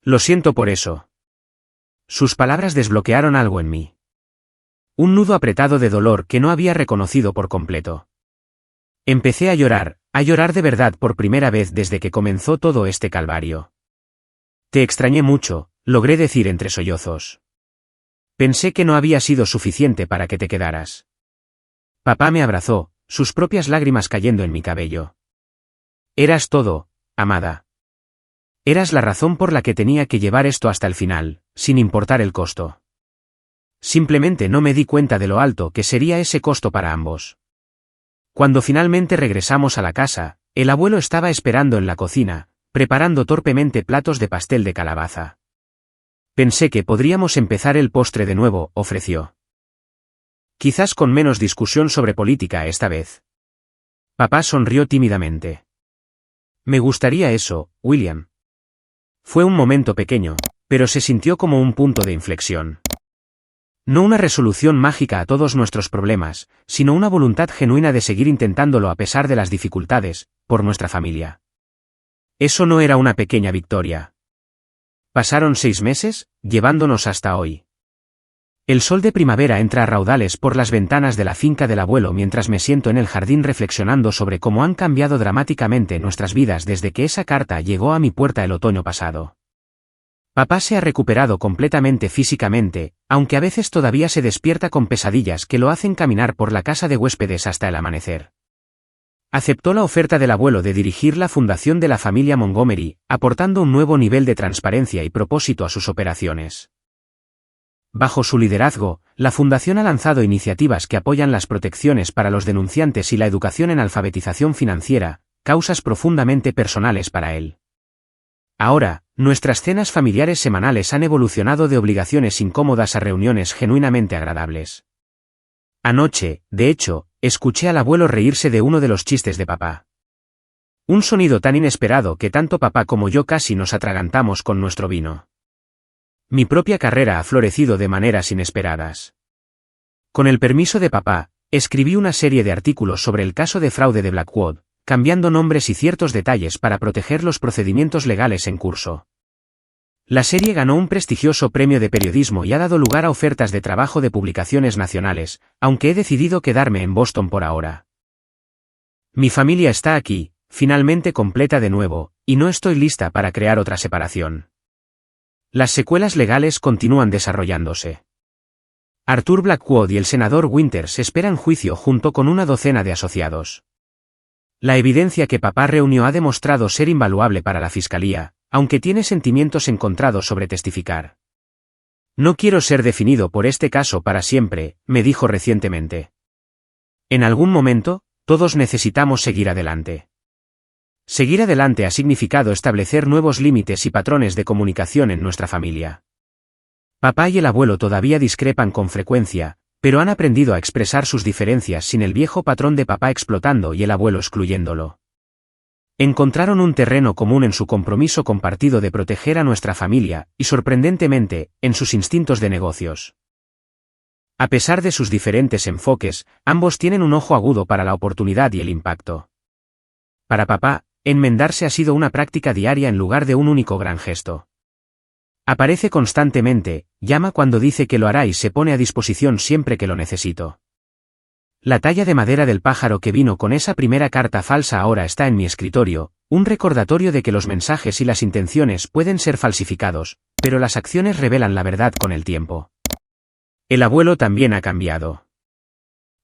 Lo siento por eso. Sus palabras desbloquearon algo en mí. Un nudo apretado de dolor que no había reconocido por completo. Empecé a llorar de verdad por primera vez desde que comenzó todo este calvario. Te extrañé mucho, logré decir entre sollozos. Pensé que no había sido suficiente para que te quedaras. Papá me abrazó, sus propias lágrimas cayendo en mi cabello. Eras todo, amada. Eras la razón por la que tenía que llevar esto hasta el final, sin importar el costo. Simplemente no me di cuenta de lo alto que sería ese costo para ambos. Cuando finalmente regresamos a la casa, el abuelo estaba esperando en la cocina, preparando torpemente platos de pastel de calabaza. Pensé que podríamos empezar el postre de nuevo, ofreció. Quizás con menos discusión sobre política esta vez. Papá sonrió tímidamente. Me gustaría eso, William. Fue un momento pequeño, pero se sintió como un punto de inflexión. No una resolución mágica a todos nuestros problemas, sino una voluntad genuina de seguir intentándolo a pesar de las dificultades, por nuestra familia. Eso no era una pequeña victoria. Pasaron 6 meses, llevándonos hasta hoy. El sol de primavera entra a raudales por las ventanas de la finca del abuelo mientras me siento en el jardín reflexionando sobre cómo han cambiado dramáticamente nuestras vidas desde que esa carta llegó a mi puerta el otoño pasado. Papá se ha recuperado completamente físicamente, aunque a veces todavía se despierta con pesadillas que lo hacen caminar por la casa de huéspedes hasta el amanecer. Aceptó la oferta del abuelo de dirigir la fundación de la familia Montgomery, aportando un nuevo nivel de transparencia y propósito a sus operaciones. Bajo su liderazgo, la fundación ha lanzado iniciativas que apoyan las protecciones para los denunciantes y la educación en alfabetización financiera, causas profundamente personales para él. Ahora, nuestras cenas familiares semanales han evolucionado de obligaciones incómodas a reuniones genuinamente agradables. Anoche, de hecho, escuché al abuelo reírse de uno de los chistes de papá. Un sonido tan inesperado que tanto papá como yo casi nos atragantamos con nuestro vino. Mi propia carrera ha florecido de maneras inesperadas. Con el permiso de papá, escribí una serie de artículos sobre el caso de fraude de Blackwood, cambiando nombres y ciertos detalles para proteger los procedimientos legales en curso. La serie ganó un prestigioso premio de periodismo y ha dado lugar a ofertas de trabajo de publicaciones nacionales, aunque he decidido quedarme en Boston por ahora. Mi familia está aquí, finalmente completa de nuevo, y no estoy lista para crear otra separación. Las secuelas legales continúan desarrollándose. Arthur Blackwood y el senador Winters esperan juicio junto con una docena de asociados. La evidencia que papá reunió ha demostrado ser invaluable para la fiscalía, aunque tiene sentimientos encontrados sobre testificar. No quiero ser definido por este caso para siempre, me dijo recientemente. En algún momento, todos necesitamos seguir adelante. Seguir adelante ha significado establecer nuevos límites y patrones de comunicación en nuestra familia. Papá y el abuelo todavía discrepan con frecuencia, pero han aprendido a expresar sus diferencias sin el viejo patrón de papá explotando y el abuelo excluyéndolo. Encontraron un terreno común en su compromiso compartido de proteger a nuestra familia, y sorprendentemente, en sus instintos de negocios. A pesar de sus diferentes enfoques, ambos tienen un ojo agudo para la oportunidad y el impacto. Para papá, enmendarse ha sido una práctica diaria en lugar de un único gran gesto. Aparece constantemente, llama cuando dice que lo hará y se pone a disposición siempre que lo necesito. La talla de madera del pájaro que vino con esa primera carta falsa ahora está en mi escritorio, un recordatorio de que los mensajes y las intenciones pueden ser falsificados, pero las acciones revelan la verdad con el tiempo. El abuelo también ha cambiado.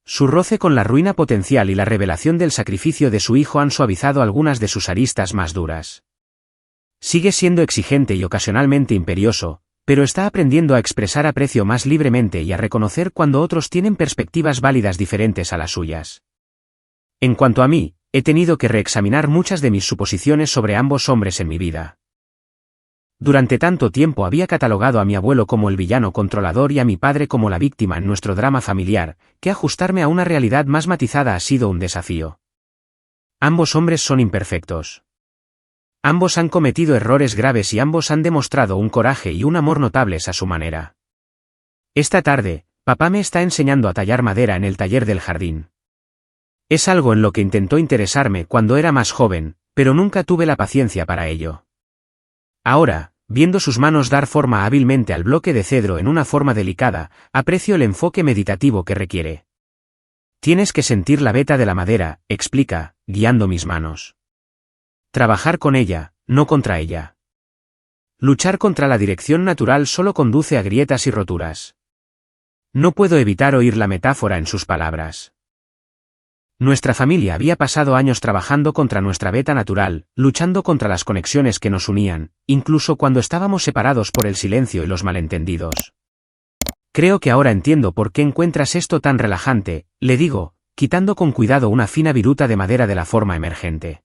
Su roce con la ruina potencial y la revelación del sacrificio de su hijo han suavizado algunas de sus aristas más duras. Sigue siendo exigente y ocasionalmente imperioso, pero está aprendiendo a expresar aprecio más libremente y a reconocer cuando otros tienen perspectivas válidas diferentes a las suyas. En cuanto a mí, he tenido que reexaminar muchas de mis suposiciones sobre ambos hombres en mi vida. Durante tanto tiempo había catalogado a mi abuelo como el villano controlador y a mi padre como la víctima en nuestro drama familiar, que ajustarme a una realidad más matizada ha sido un desafío. Ambos hombres son imperfectos. Ambos han cometido errores graves y ambos han demostrado un coraje y un amor notables a su manera. Esta tarde, papá me está enseñando a tallar madera en el taller del jardín. Es algo en lo que intentó interesarme cuando era más joven, pero nunca tuve la paciencia para ello. Ahora, viendo sus manos dar forma hábilmente al bloque de cedro en una forma delicada, aprecio el enfoque meditativo que requiere. Tienes que sentir la veta de la madera, explica, guiando mis manos. Trabajar con ella, no contra ella. Luchar contra la dirección natural solo conduce a grietas y roturas. No puedo evitar oír la metáfora en sus palabras. Nuestra familia había pasado años trabajando contra nuestra veta natural, luchando contra las conexiones que nos unían, incluso cuando estábamos separados por el silencio y los malentendidos. Creo que ahora entiendo por qué encuentras esto tan relajante, le digo, quitando con cuidado una fina viruta de madera de la forma emergente.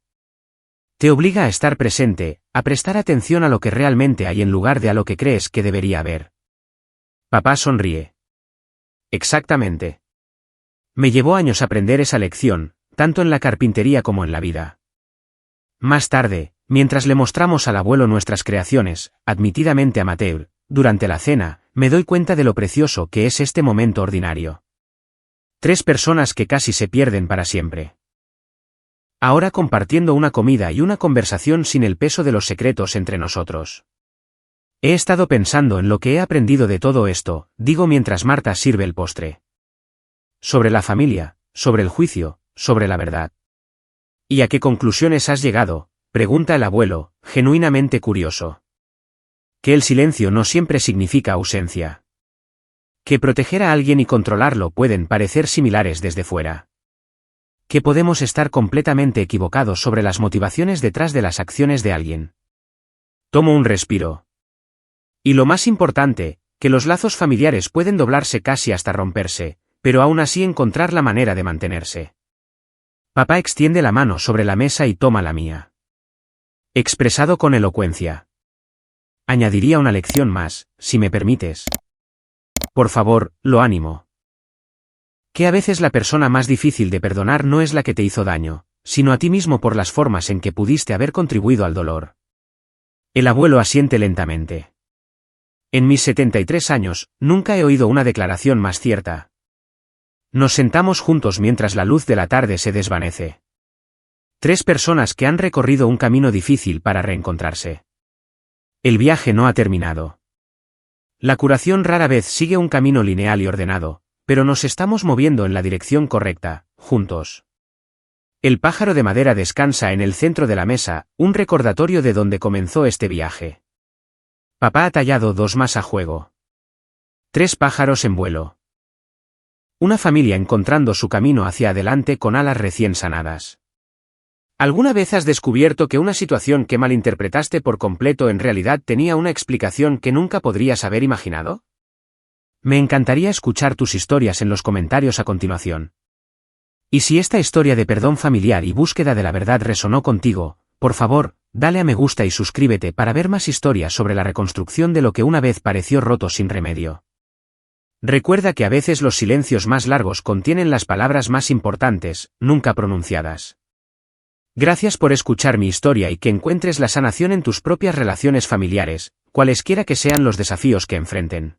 Te obliga a estar presente, a prestar atención a lo que realmente hay en lugar de a lo que crees que debería haber. Papá sonríe. Exactamente. Me llevó años aprender esa lección, tanto en la carpintería como en la vida. Más tarde, mientras le mostramos al abuelo nuestras creaciones, admitidamente amateur, durante la cena, me doy cuenta de lo precioso que es este momento ordinario. 3 personas que casi se pierden para siempre. Ahora compartiendo una comida y una conversación sin el peso de los secretos entre nosotros. He estado pensando en lo que he aprendido de todo esto, digo mientras Marta sirve el postre. Sobre la familia, sobre el juicio, sobre la verdad. ¿Y a qué conclusiones has llegado?, pregunta el abuelo, genuinamente curioso. Que el silencio no siempre significa ausencia. Que proteger a alguien y controlarlo pueden parecer similares desde fuera. Que podemos estar completamente equivocados sobre las motivaciones detrás de las acciones de alguien. Tomo un respiro. Y lo más importante, que los lazos familiares pueden doblarse casi hasta romperse, pero aún así encontrar la manera de mantenerse. Papá extiende la mano sobre la mesa y toma la mía. Expresado con elocuencia. Añadiría una lección más, si me permites. Por favor, lo animo. Que a veces la persona más difícil de perdonar no es la que te hizo daño, sino a ti mismo por las formas en que pudiste haber contribuido al dolor. El abuelo asiente lentamente. En mis 73 años, nunca he oído una declaración más cierta. Nos sentamos juntos mientras la luz de la tarde se desvanece. 3 personas que han recorrido un camino difícil para reencontrarse. El viaje no ha terminado. La curación rara vez sigue un camino lineal y ordenado, pero nos estamos moviendo en la dirección correcta, juntos. El pájaro de madera descansa en el centro de la mesa, un recordatorio de dónde comenzó este viaje. Papá ha tallado 2 más a juego. 3 pájaros en vuelo. Una familia encontrando su camino hacia adelante con alas recién sanadas. ¿Alguna vez has descubierto que una situación que malinterpretaste por completo en realidad tenía una explicación que nunca podrías haber imaginado? Me encantaría escuchar tus historias en los comentarios a continuación. Y si esta historia de perdón familiar y búsqueda de la verdad resonó contigo, por favor, dale a me gusta y suscríbete para ver más historias sobre la reconstrucción de lo que una vez pareció roto sin remedio. Recuerda que a veces los silencios más largos contienen las palabras más importantes, nunca pronunciadas. Gracias por escuchar mi historia y que encuentres la sanación en tus propias relaciones familiares, cualesquiera que sean los desafíos que enfrenten.